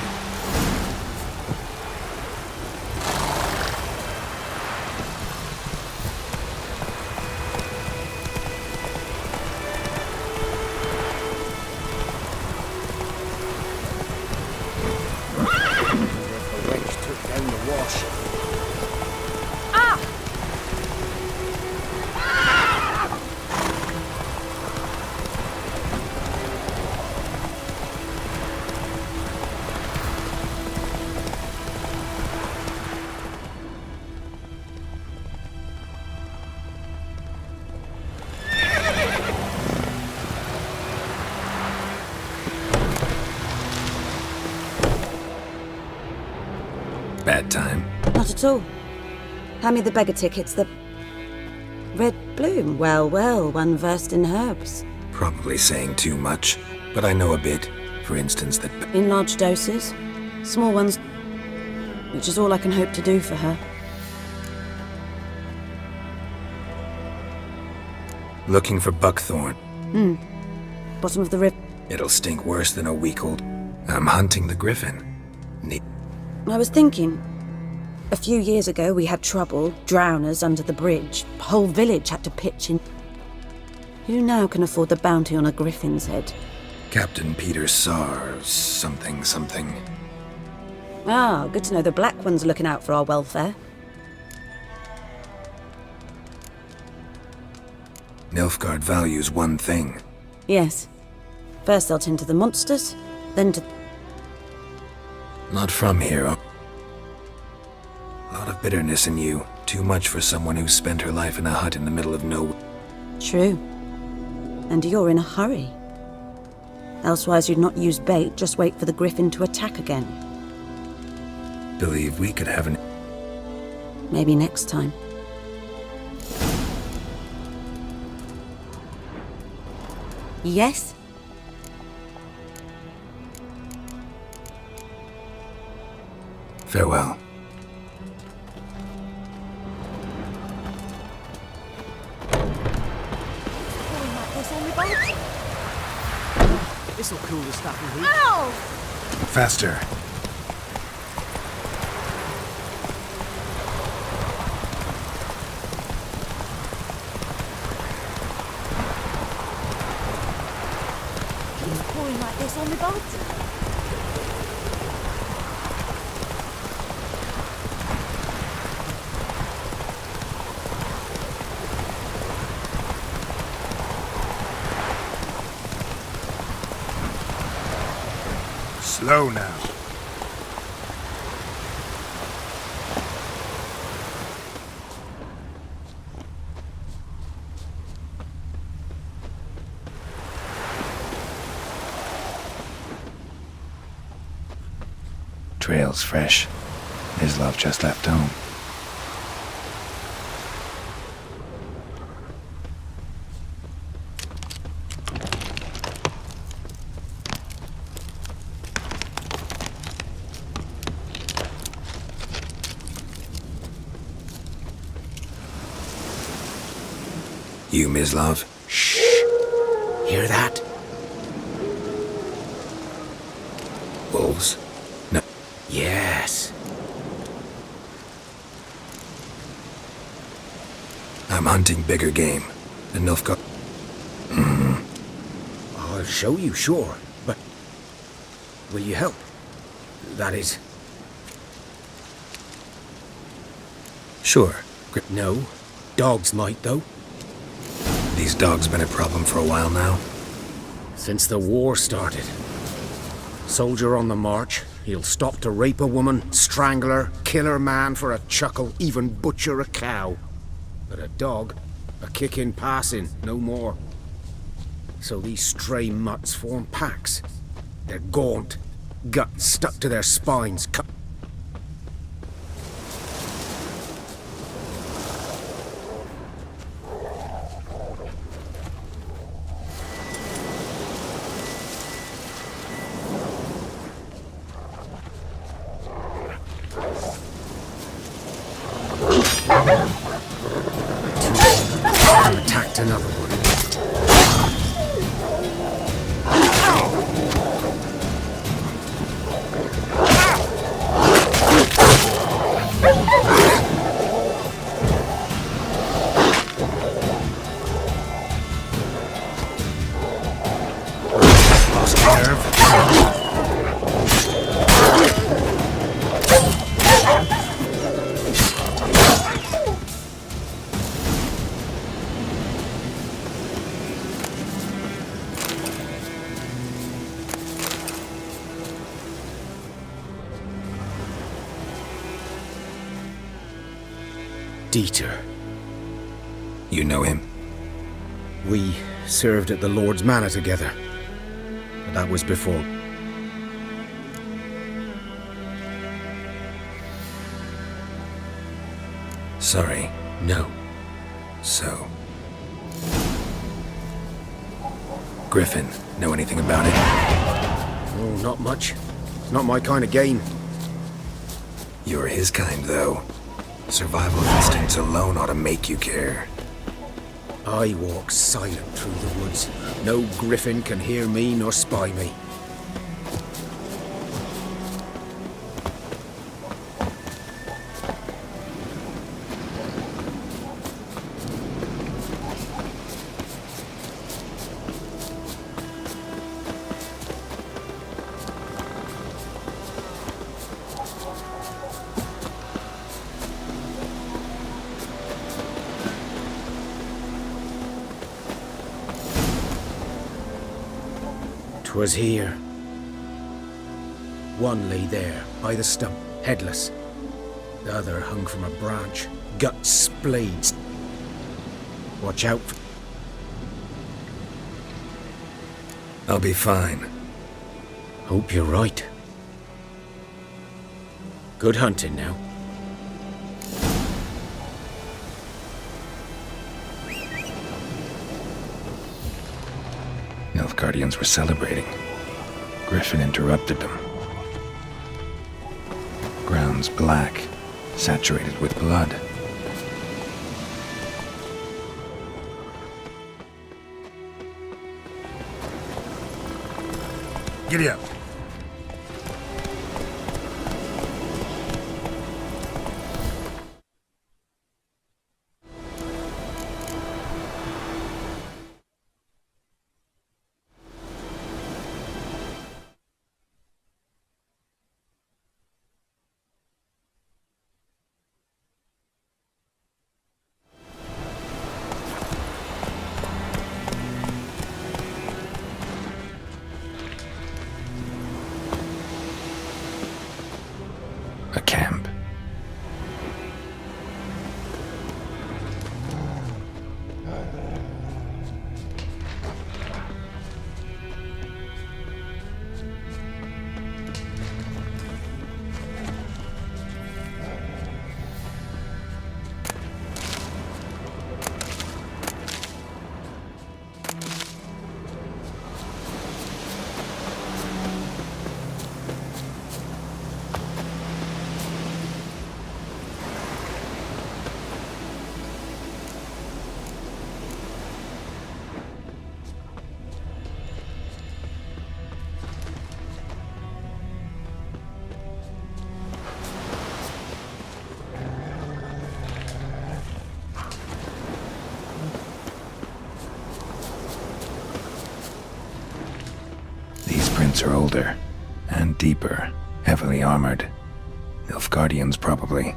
The wedge took down the wash. Bad time. Not at all. Hand me the beggar tickets, the... Red bloom. Well, well, one versed in herbs. Probably saying too much, but I know a bit. For instance, that... In large doses. Small ones. Which is all I can hope to do for her. Looking for buckthorn. Bottom of the river. It'll stink worse than a week-old. I'm hunting the griffin. I was thinking, a few years ago we had trouble, drowners under the bridge. Whole village had to pitch in. Who now can afford the bounty on a griffin's head? Captain Peter Sar, something. Ah, good to know the Black One's looking out for our welfare. Nilfgaard values one thing. Yes. First they'll tend to the monsters, then to... Not from here. A lot of bitterness in you. Too much for someone who spent her life in a hut in the middle of nowhere. True. And you're in a hurry. Elsewise you'd not use bait, just wait for the griffin to attack again. Believe we could have an... Maybe next time. Yes? Farewell. This'll cool the stuff in heat. Ow! Faster. It's pouring like this on the boat. Slow now. Trail's fresh. His love just left home. You, Mislav? Shh! Hear that? Wolves? No. Yes. I'm hunting bigger game. And Nilfgaard. I'll show you, sure. But will you help? That is... Sure. No. Dogs might, though. These dogs been a problem for a while now? Since the war started. Soldier on the march, he'll stop to rape a woman, strangle her, kill her man for a chuckle, even butcher a cow. But a dog, a kick in passing, no more. So these stray mutts form packs. They're gaunt, guts stuck to their spines, cut. Attacked another one. Lost nerve. Dieter. You know him? We served at the Lord's Manor together. But that was before. Sorry. No. So. Griffin, know anything about it? Oh, not much. It's not my kind of game. You're his kind, though. Survival instincts alone ought to make you care. I walk silent through the woods. No griffin can hear me nor spy me. Was here. One lay there, by the stump, headless. The other hung from a branch, guts splayed. Watch out for... I'll be fine. Hope you're right. Good hunting now. Nilfgaardians were celebrating. Griffin interrupted them. Ground's black, saturated with blood. Giddy up. footprints are older and deeper, heavily armored. Nilfgaardians, probably.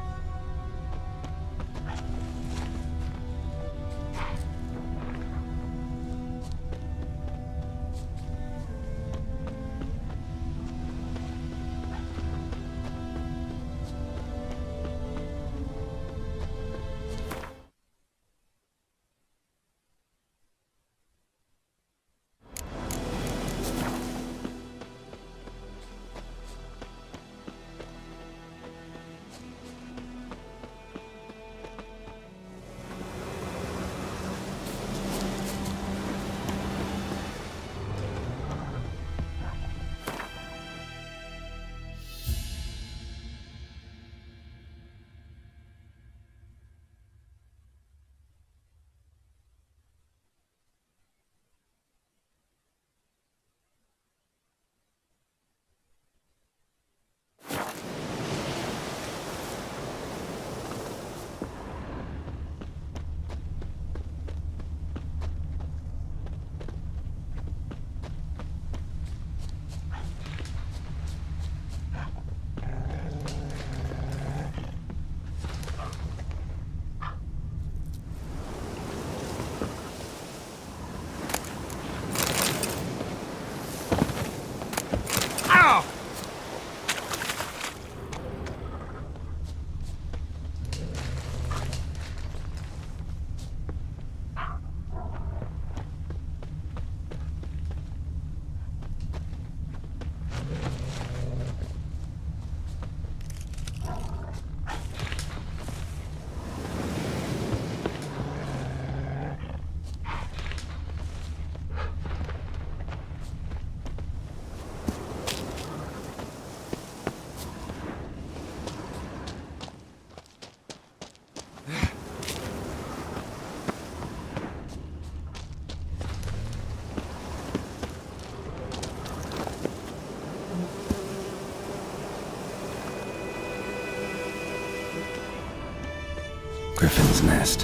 Griffin's nest.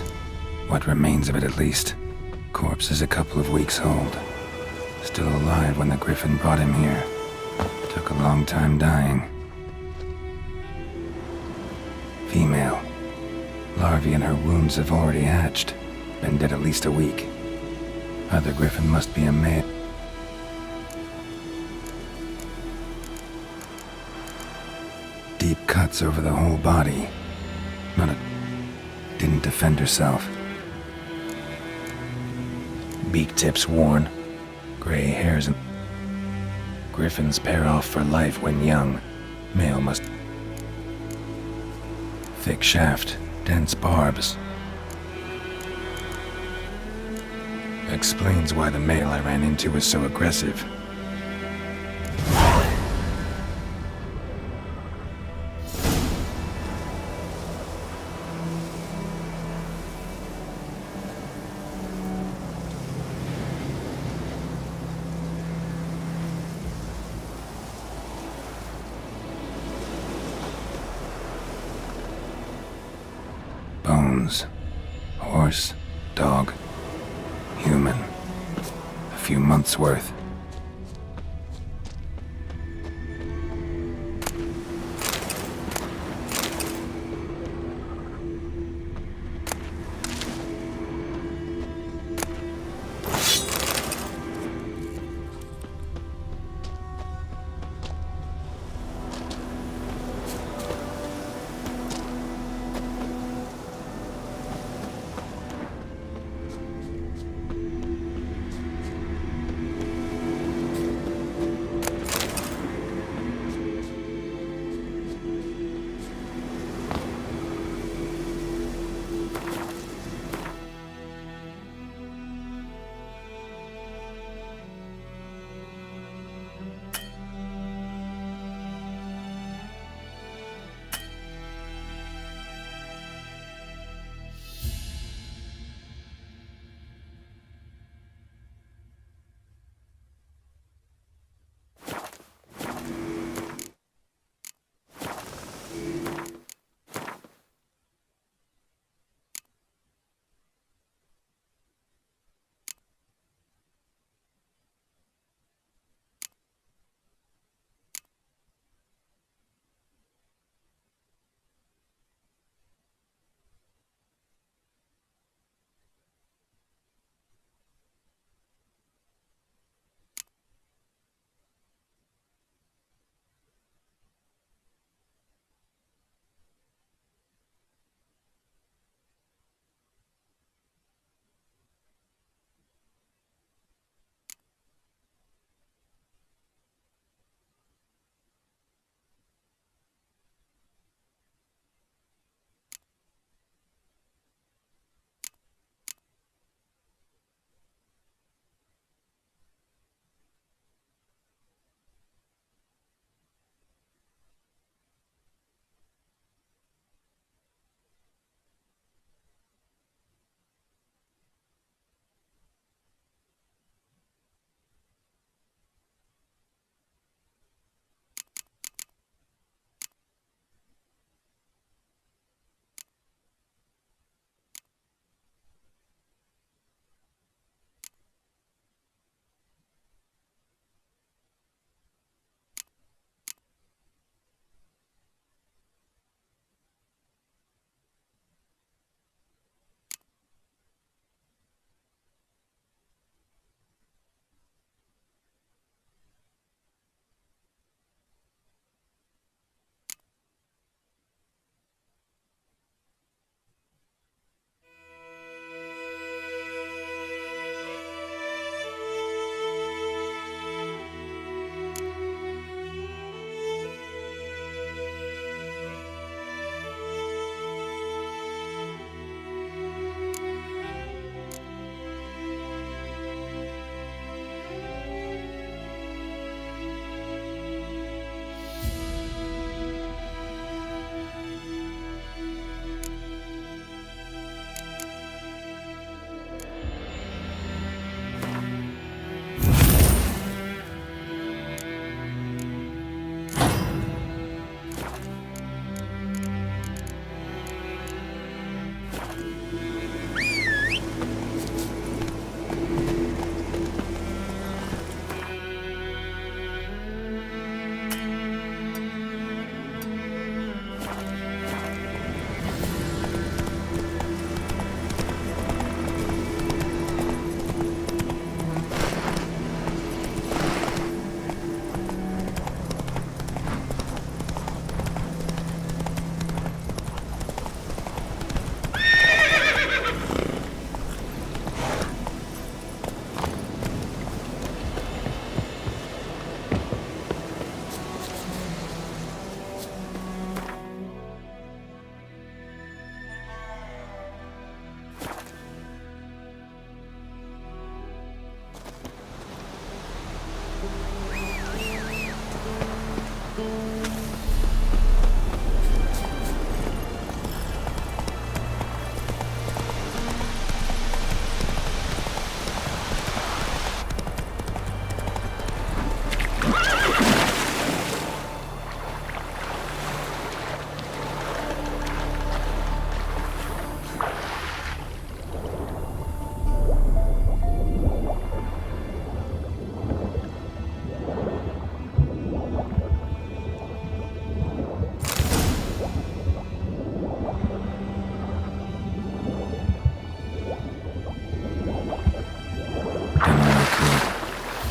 What remains of it, at least. Corpse is a couple of weeks old. Still alive when the Griffin brought him here. Took a long time dying. Female. Larvae in her wounds have already hatched. Been dead at least a week. Other Griffin must be a male. Deep cuts over the whole body. Not a... Didn't defend herself. Beak tips worn. Gray hairs and... Griffins pair off for life when young. Male must... Thick shaft, dense barbs. Explains why the male I ran into was so aggressive. Bones. Horse, dog, human. A few months' worth.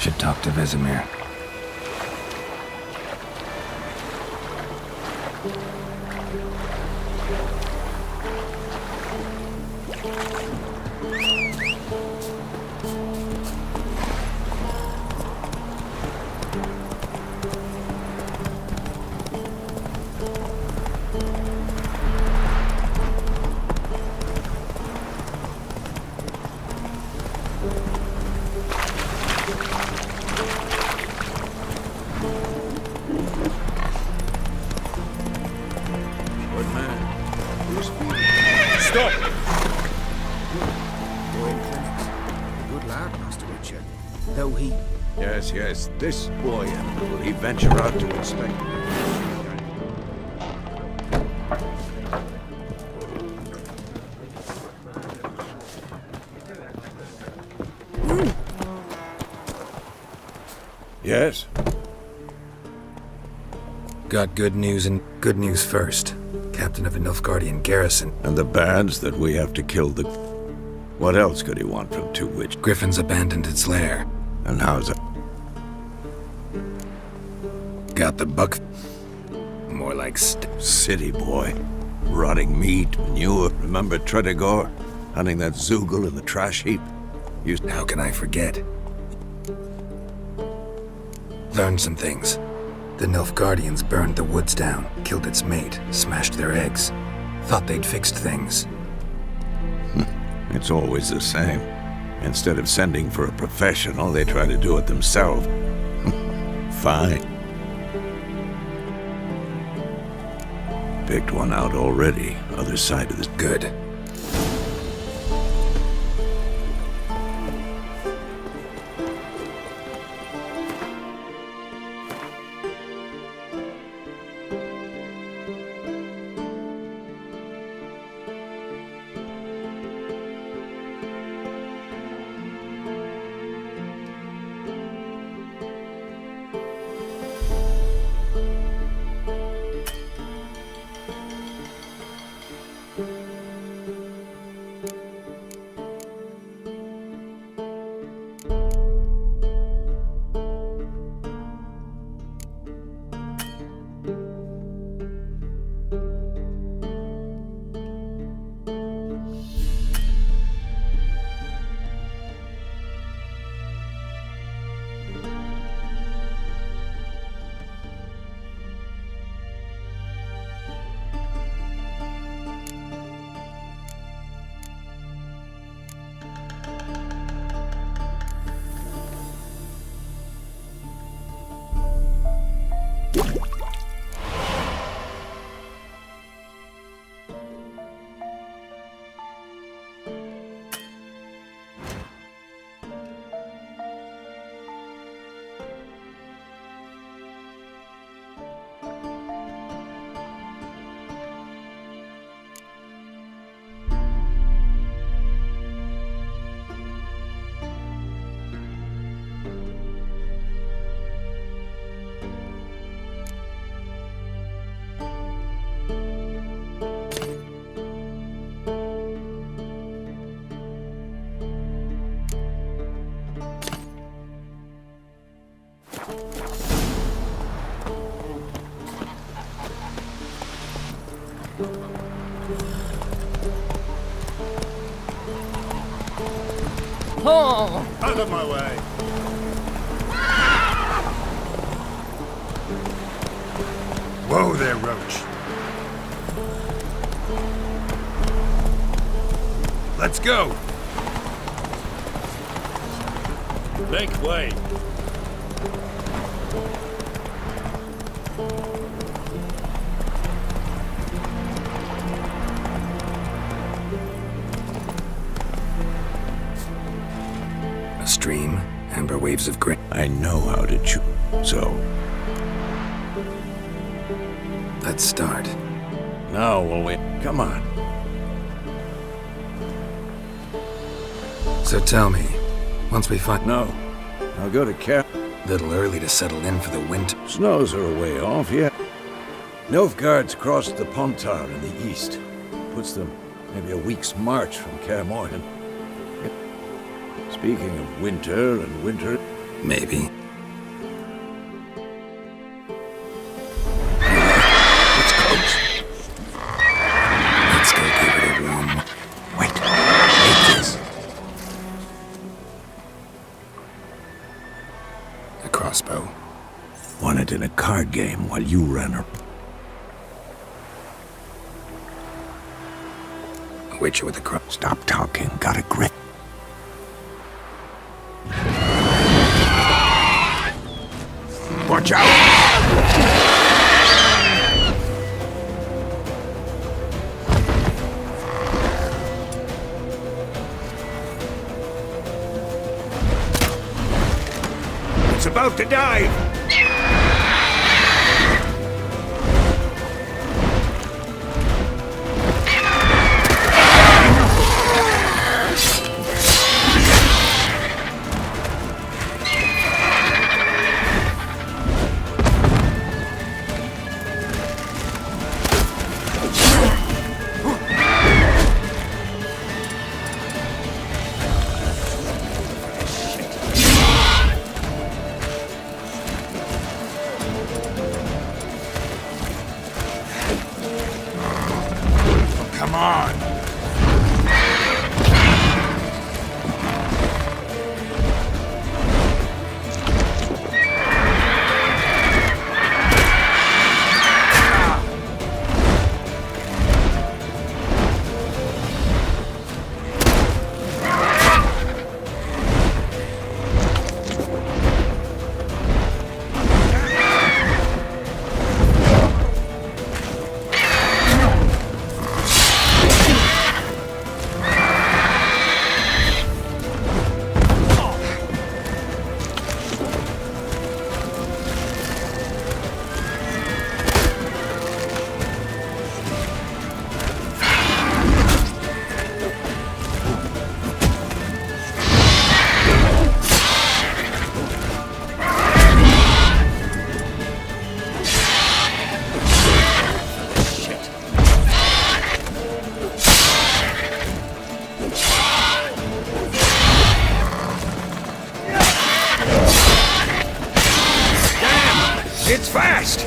Should talk to Vesemir. Stop! You're in Clemens. A good lad, Master Richard. Though he... Yes, yes, this boy, will he venture out to inspect? Yes? Got good news, and good news first. Captain of a Nilfgaardian garrison. And the bands that we have to kill the... What else could he want from two witch? Griffin's abandoned its lair. And how's it? Got the buck... More like city boy. Rotting meat, manure. Remember Tredegor? Hunting that Zoogle in the trash heap? How can I forget? Learned some things. The Nilfgaardians burned the woods down, killed its mate, smashed their eggs. Thought they'd fixed things. It's always the same. Instead of sending for a professional, they try to do it themselves. Fine. Picked one out already, other side of the... Good. Oh! Out of my way! Whoa there, Roach. Let's go! Make way! A stream, amber waves of grain. I know how to chew. So... Let's start. Now will we... Come on. So tell me, once we find... No. I'll go to camp. Little early to settle in for the winter. Snows are a way off, yeah. Nilfgaard's crossed the Pontar in the east. Puts them maybe a week's march from Kaer Morhen. Speaking of winter and winter, Maybe. It's close. Let's go give it a warm. Wait. Take this. A crossbow. Won it in a card game while you ran her. A witcher with a cross. Stop talking. Got a grip. Watch out! It's about to dive! Come on! It's fast!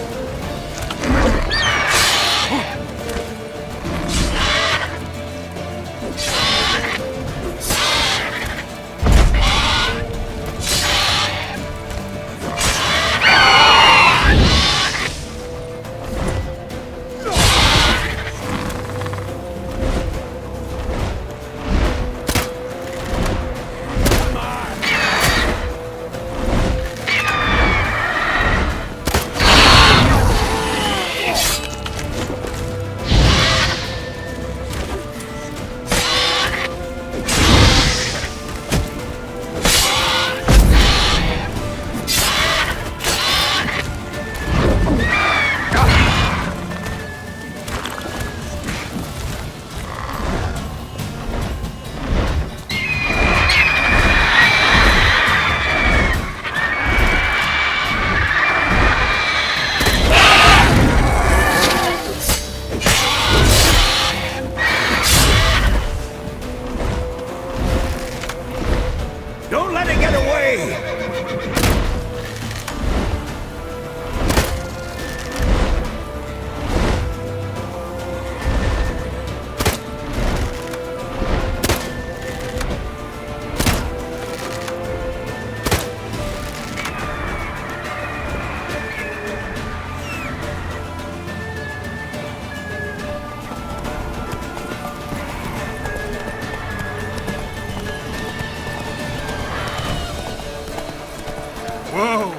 Don't let it get away! Whoa!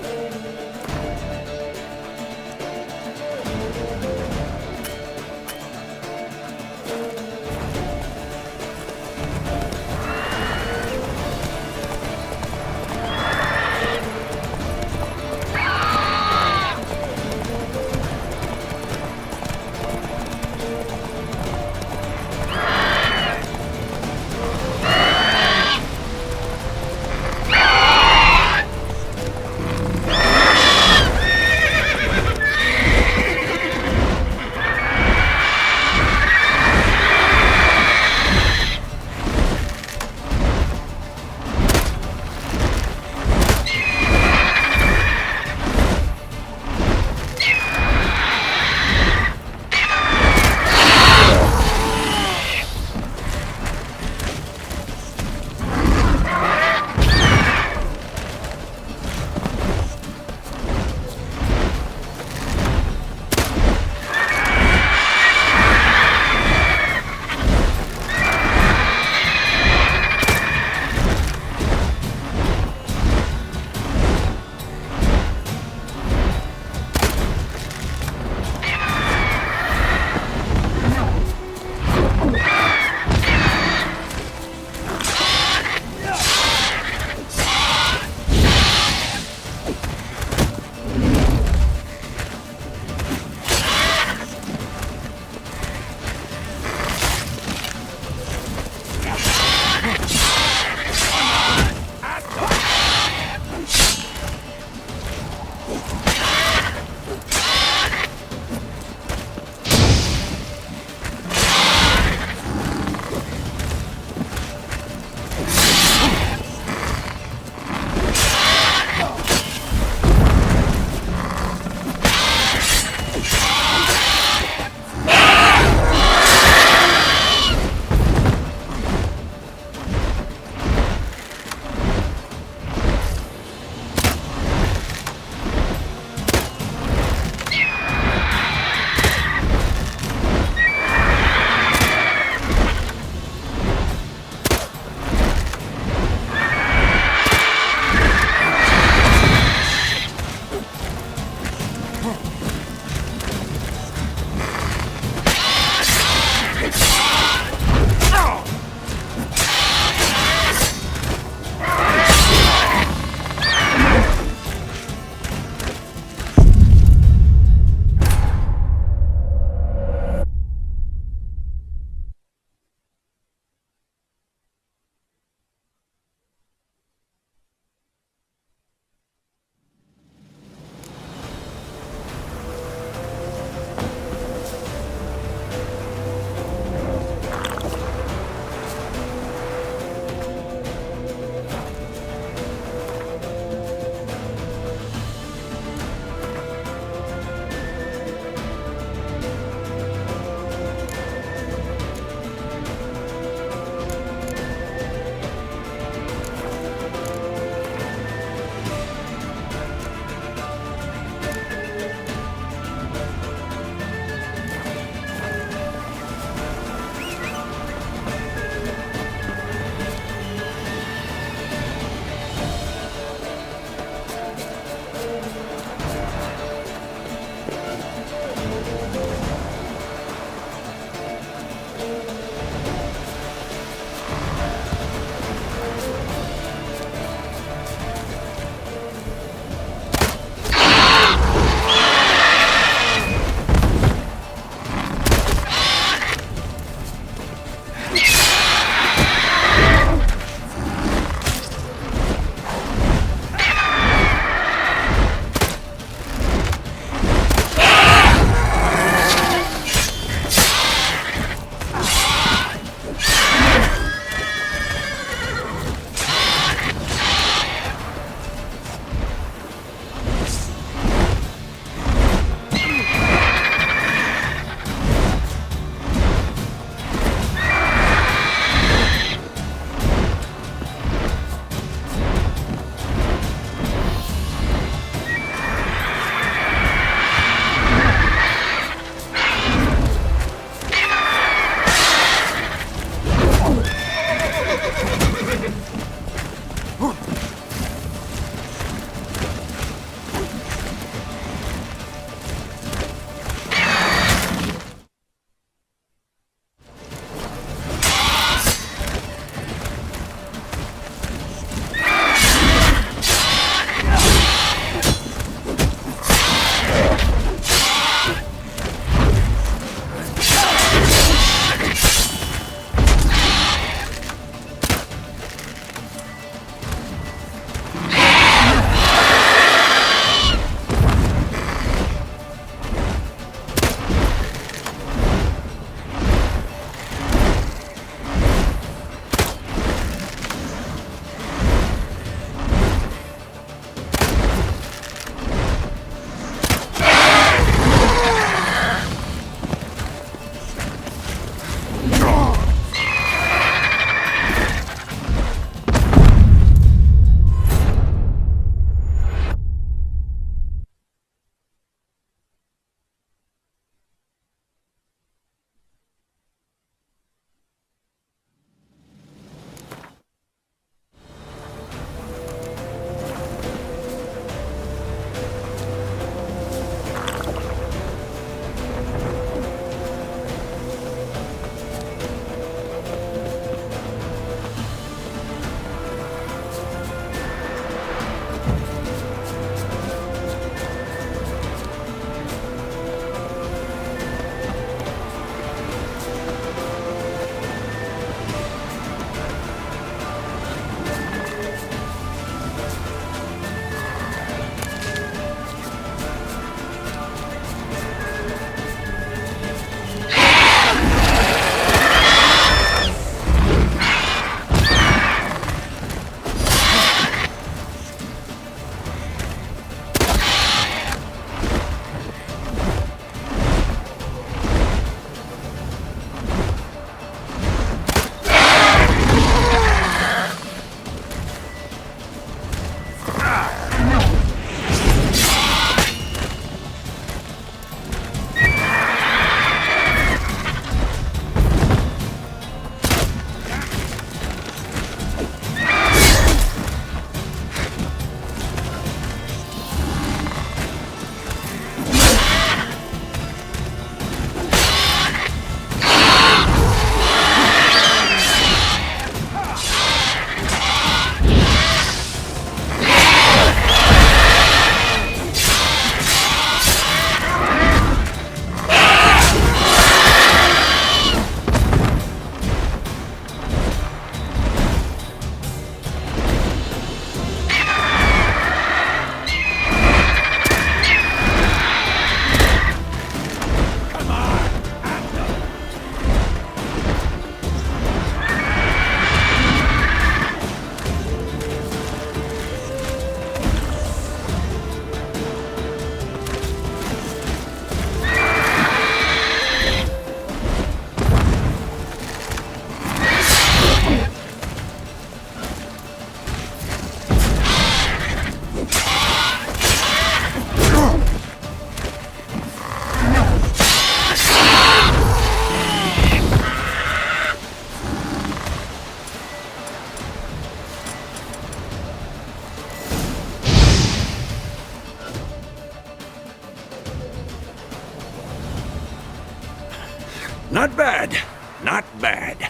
Not bad. Not bad.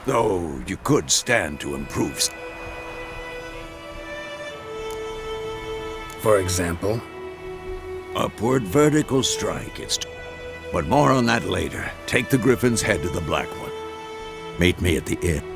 Though you could stand to improve. For example? Upward vertical strike. But more on that later. Take the Griffin's head to the Black One. Meet me at the inn.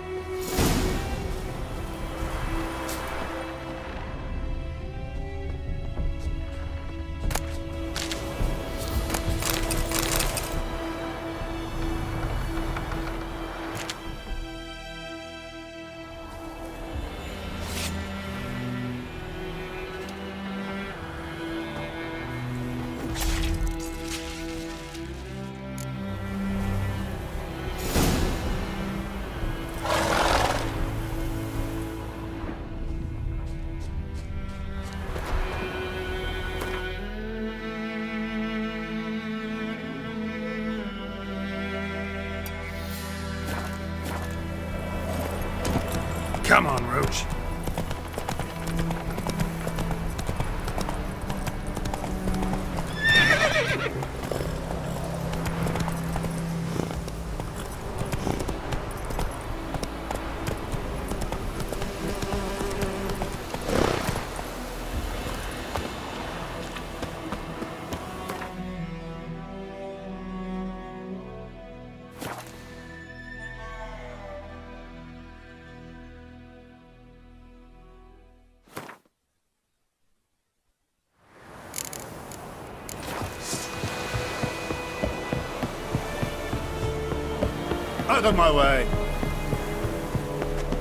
Come on, Roach. Out of my way!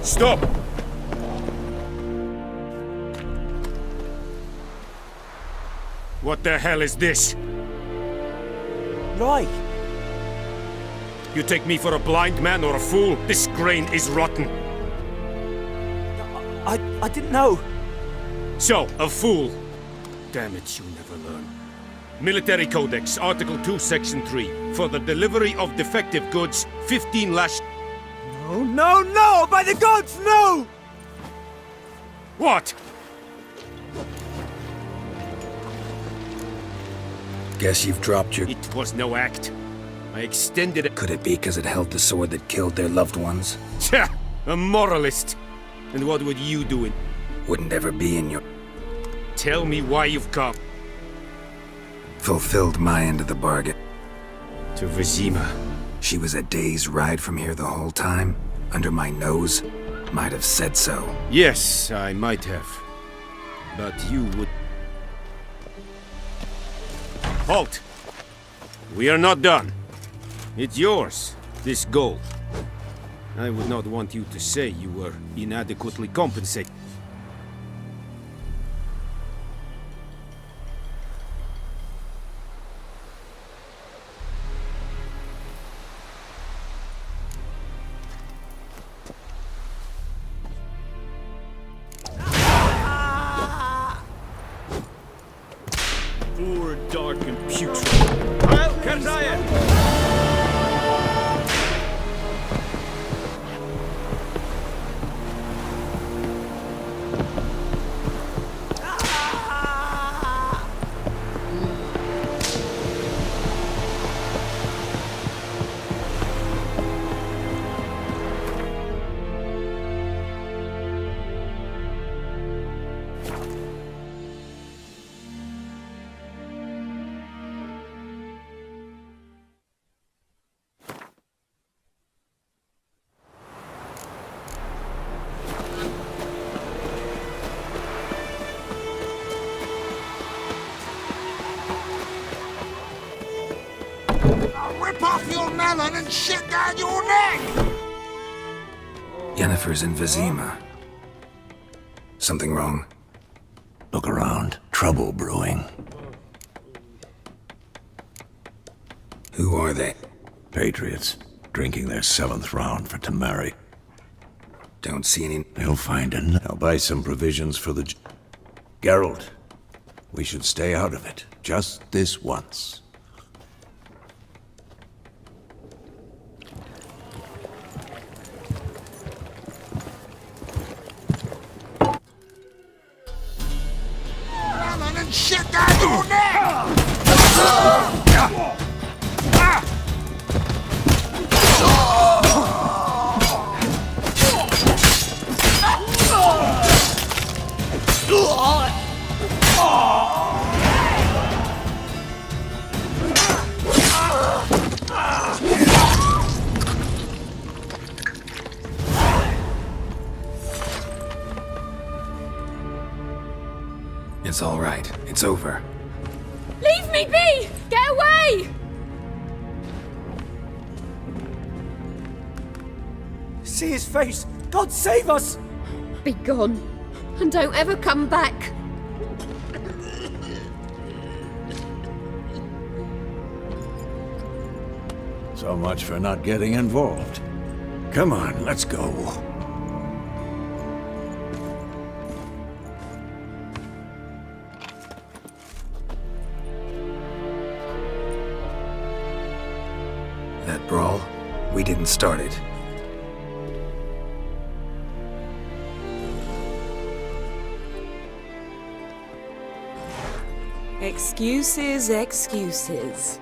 Stop! What the hell is this? Right. You take me for a blind man or a fool? This grain is rotten. I didn't know. So, a fool. Damn it, you never learn. Military Codex, Article 2, Section 3. For the delivery of defective goods, 15 lash... No, no, no! By the gods, no! What? Guess you've dropped your... It was no act. I extended it... Could it be because it held the sword that killed their loved ones? Tja! A moralist! And what would you do? Wouldn't ever be in your... Tell me why you've come. Fulfilled my end of the bargain. To Vizima. She was a day's ride from here the whole time. Under my nose. Might have said so. Yes, I might have. But you would... Halt! We are not done. It's yours, this gold. I would not want you to say you were inadequately compensated. Or dark and putrid. Well, Karzaya! Rip off your melon and shit down your neck! Yennefer's in Vizima. Something wrong? Look around. Trouble brewing. Who are they? Patriots. Drinking their 7th round for Tamari. Don't see any... They'll find an... I'll buy some provisions for the... Geralt. We should stay out of it. Just this once. Melon and shit down your neck! It's all right. It's over. Leave me be! Get away! See his face! God save us! Be gone, and don't ever come back. So much for not getting involved. Come on, let's go. That brawl, we didn't start it. Excuses, excuses.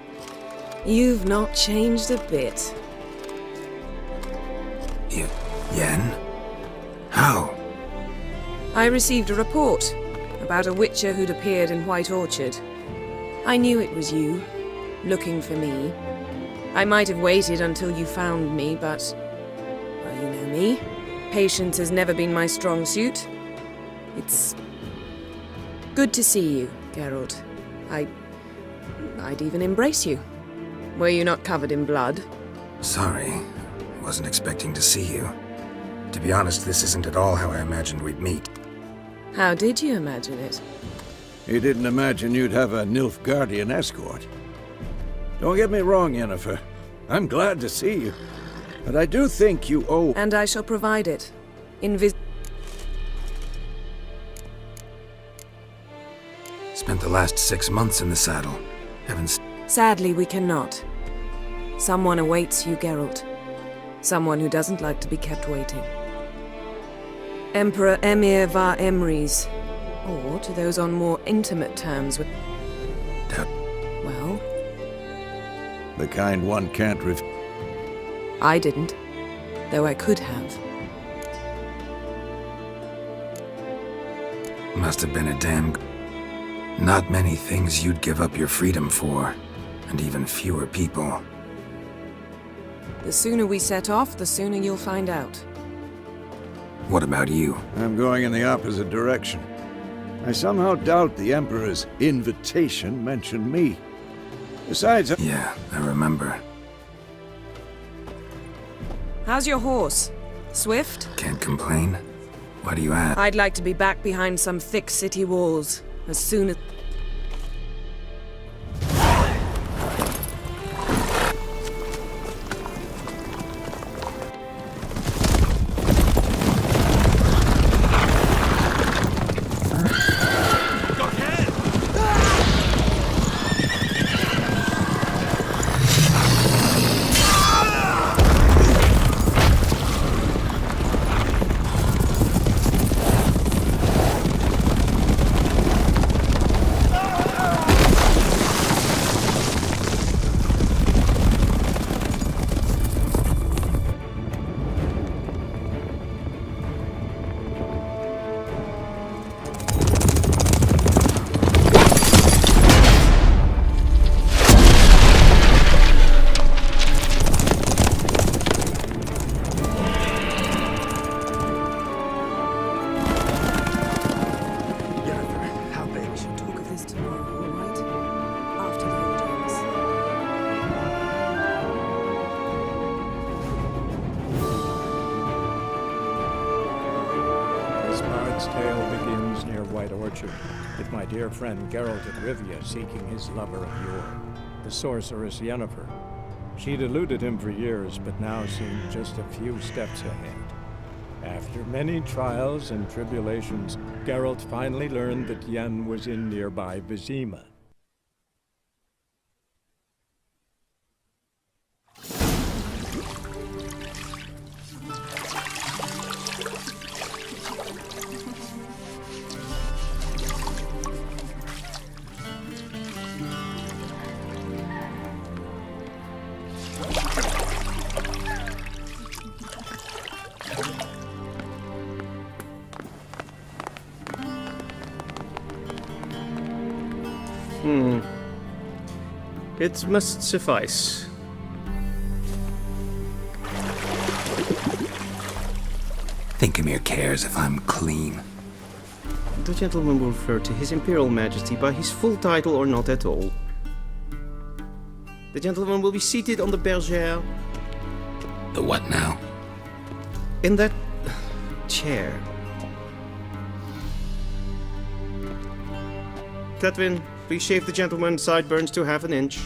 You've not changed a bit. Yen? How? I received a report about a witcher who'd appeared in White Orchard. I knew it was you, looking for me. I might have waited until you found me, but... well, you know me. Patience has never been my strong suit. It's... good to see you, Geralt. I'd even embrace you. Were you not covered in blood? Sorry. Wasn't expecting to see you. To be honest, this isn't at all how I imagined we'd meet. How did you imagine it? He didn't imagine you'd have a Nilfgaardian escort. Don't get me wrong, Yennefer. I'm glad to see you. But I do think you owe... And I shall provide it. Spent the last 6 months in the saddle. Haven't... Sadly, we cannot. Someone awaits you, Geralt. Someone who doesn't like to be kept waiting. Emperor Emir var Emrys. Or, to those on more intimate terms with... Well? The kind one can't I didn't. Though I could have. Must have been a damn... Not many things you'd give up your freedom for. And even fewer people. The sooner we set off, the sooner you'll find out. What about you? I'm going in the opposite direction. I somehow doubt the Emperor's invitation mentioned me. Besides... Yeah, I remember. How's your horse? Swift? Can't complain. Why do you ask? I'd like to be back behind some thick city walls, as soon as... with my dear friend Geralt of Rivia seeking his lover of yore, the sorceress Yennefer. She'd eluded him for years, but now seemed just a few steps ahead. After many trials and tribulations, Geralt finally learned that Yen was in nearby Vizima. It must suffice. Thinkamere cares if I'm clean. The gentleman will refer to His Imperial Majesty by his full title or not at all. The gentleman will be seated on the bergère. The what now? In that chair. Cletwin, please shave the gentleman's sideburns to half an inch.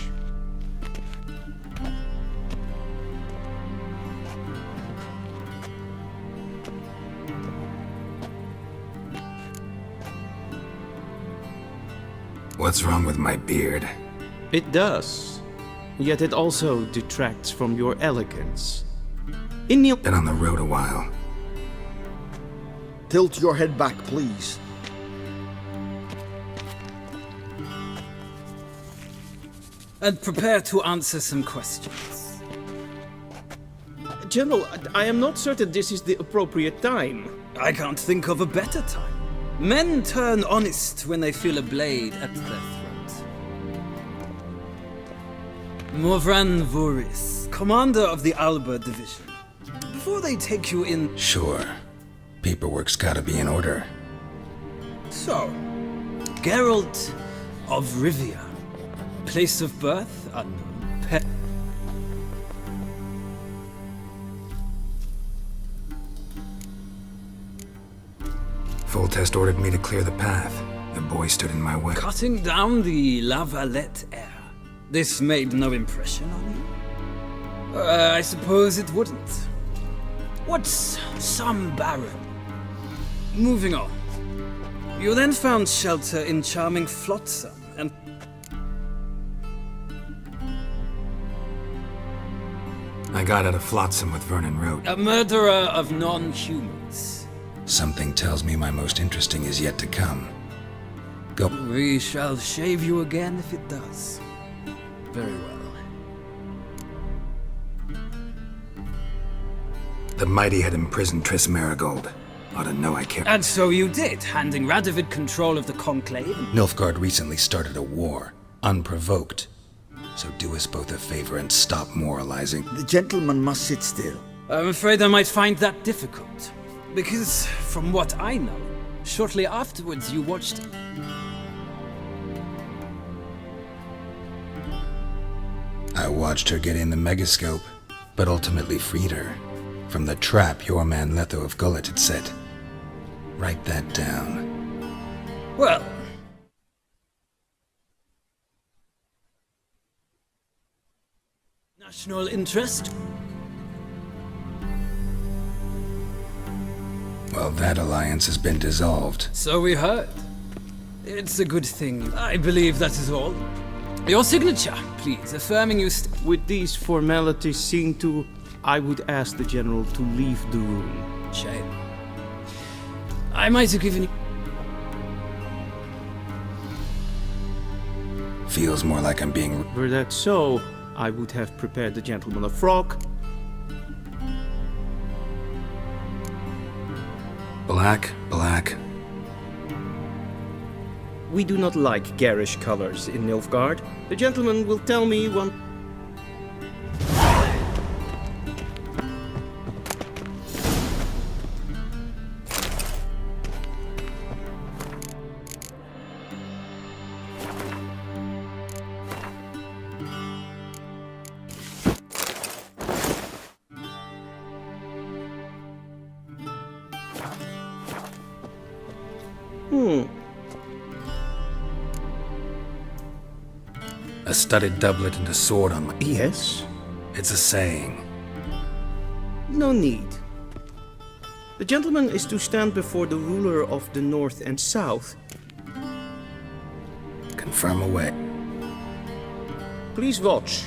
What's wrong with my beard? It does. Yet it also detracts from your elegance. Been on the road a while. Tilt your head back, please. And prepare to answer some questions. General, I am not certain this is the appropriate time. I can't think of a better time. Men turn honest when they feel a blade at their throat. Morvran Voris, commander of the Alba Division. Before they take you in... Sure. Paperwork's gotta be in order. So, Geralt of Rivia. Place of birth, unknown. Full test ordered me to clear the path. The boy stood in my way. Cutting down the La Valette heir. This made no impression on you? I suppose it wouldn't. What's some baron? Moving on. You then found shelter in charming Flotsam, and... I got out of Flotsam with Vernon Road. a murderer of non-humans. Something tells me my most interesting is yet to come. Go. We shall shave you again if it does. Very well. The mighty had imprisoned Triss Marigold. Ought to know I care. And so you did, handing Radovid control of the Conclave. Nilfgaard recently started a war, unprovoked. So do us both a favor and stop moralizing. The gentleman must sit still. I'm afraid I might find that difficult. Because, from what I know, shortly afterwards you watched... I watched her get in the megascope, but ultimately freed her. From the trap your man Letho of Gullet had set. Write that down. Well... National interest? Well, that alliance has been dissolved. So we heard. It's a good thing. I believe that is all. Your signature, please, affirming you With these formalities seen to, I would ask the General to leave the room. Shame. I might have given you... Feels more like I'm being... Were that so, I would have prepared the gentleman a frock. Black, black. We do not like garish colors in Nilfgaard. The gentleman will tell me one... A studded doublet and a sword on my... Yes? It's a saying. No need. The gentleman is to stand before the ruler of the North and South. Confirm away. Please watch.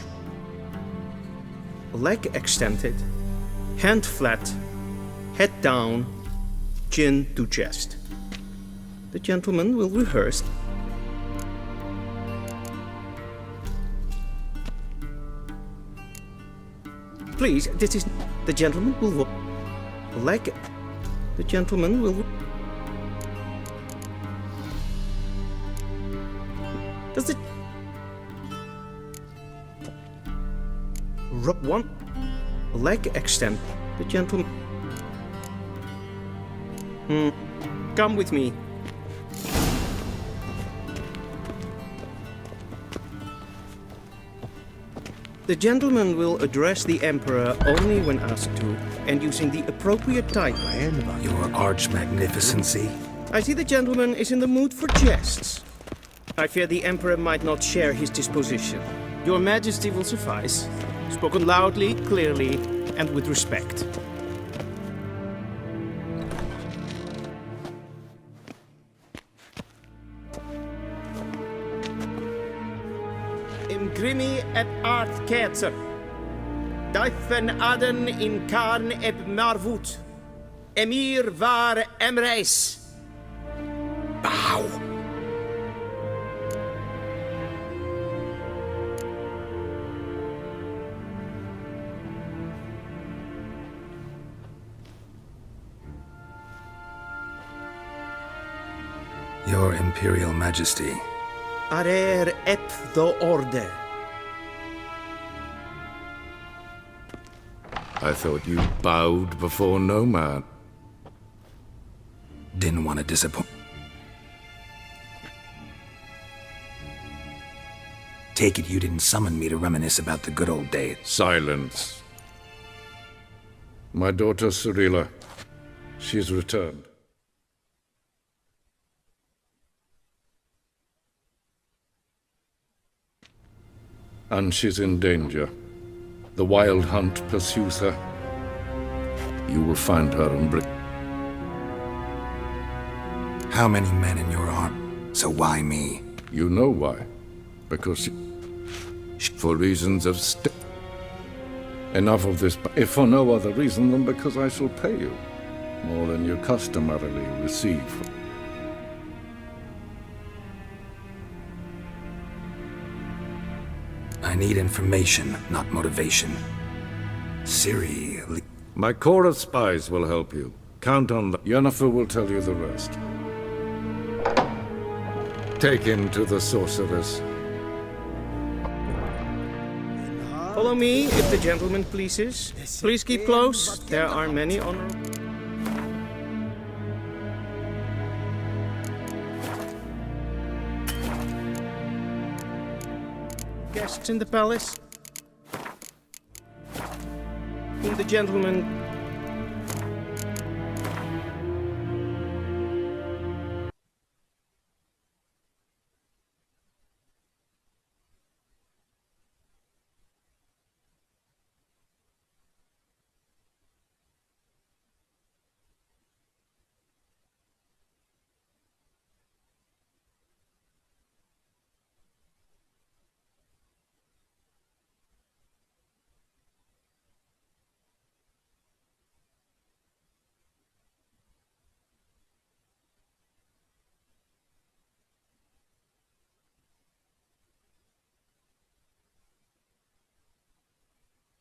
Leg extended, hand flat, head down, chin to chest. The gentleman will rehearse. Please, this is... The gentleman will... Leg... The gentleman will... Does it... One leg extend. The gentleman... Come with me. The gentleman will address the Emperor only when asked to, and using the appropriate title. Your Arch Magnificency. I see the gentleman is in the mood for jests. I fear the Emperor might not share his disposition. Your Majesty will suffice. Spoken loudly, clearly, and with respect. Imgrimi et art ketzer. Duifen aden in karn eb marvut. Emir var emreis. Bow. Your Imperial Majesty. Arer ep the order. I thought you bowed before no man. Didn't want to disappoint. Take it you didn't summon me to reminisce about the good old days. Silence. My daughter Cirilla, she's returned. And she's in danger. The Wild Hunt pursues her. You will find her and bring... How many men in your army? So why me? You know why. Because for reasons of Enough of this, if for no other reason than because I shall pay you more than you customarily receive. I need information, not motivation. Ciri... My corps of spies will help you. Count on them. Yennefer will tell you the rest. Take him to the sorceress. Follow me, if the gentleman pleases. Please keep close. There are many honorable... guests in the palace, whom the gentleman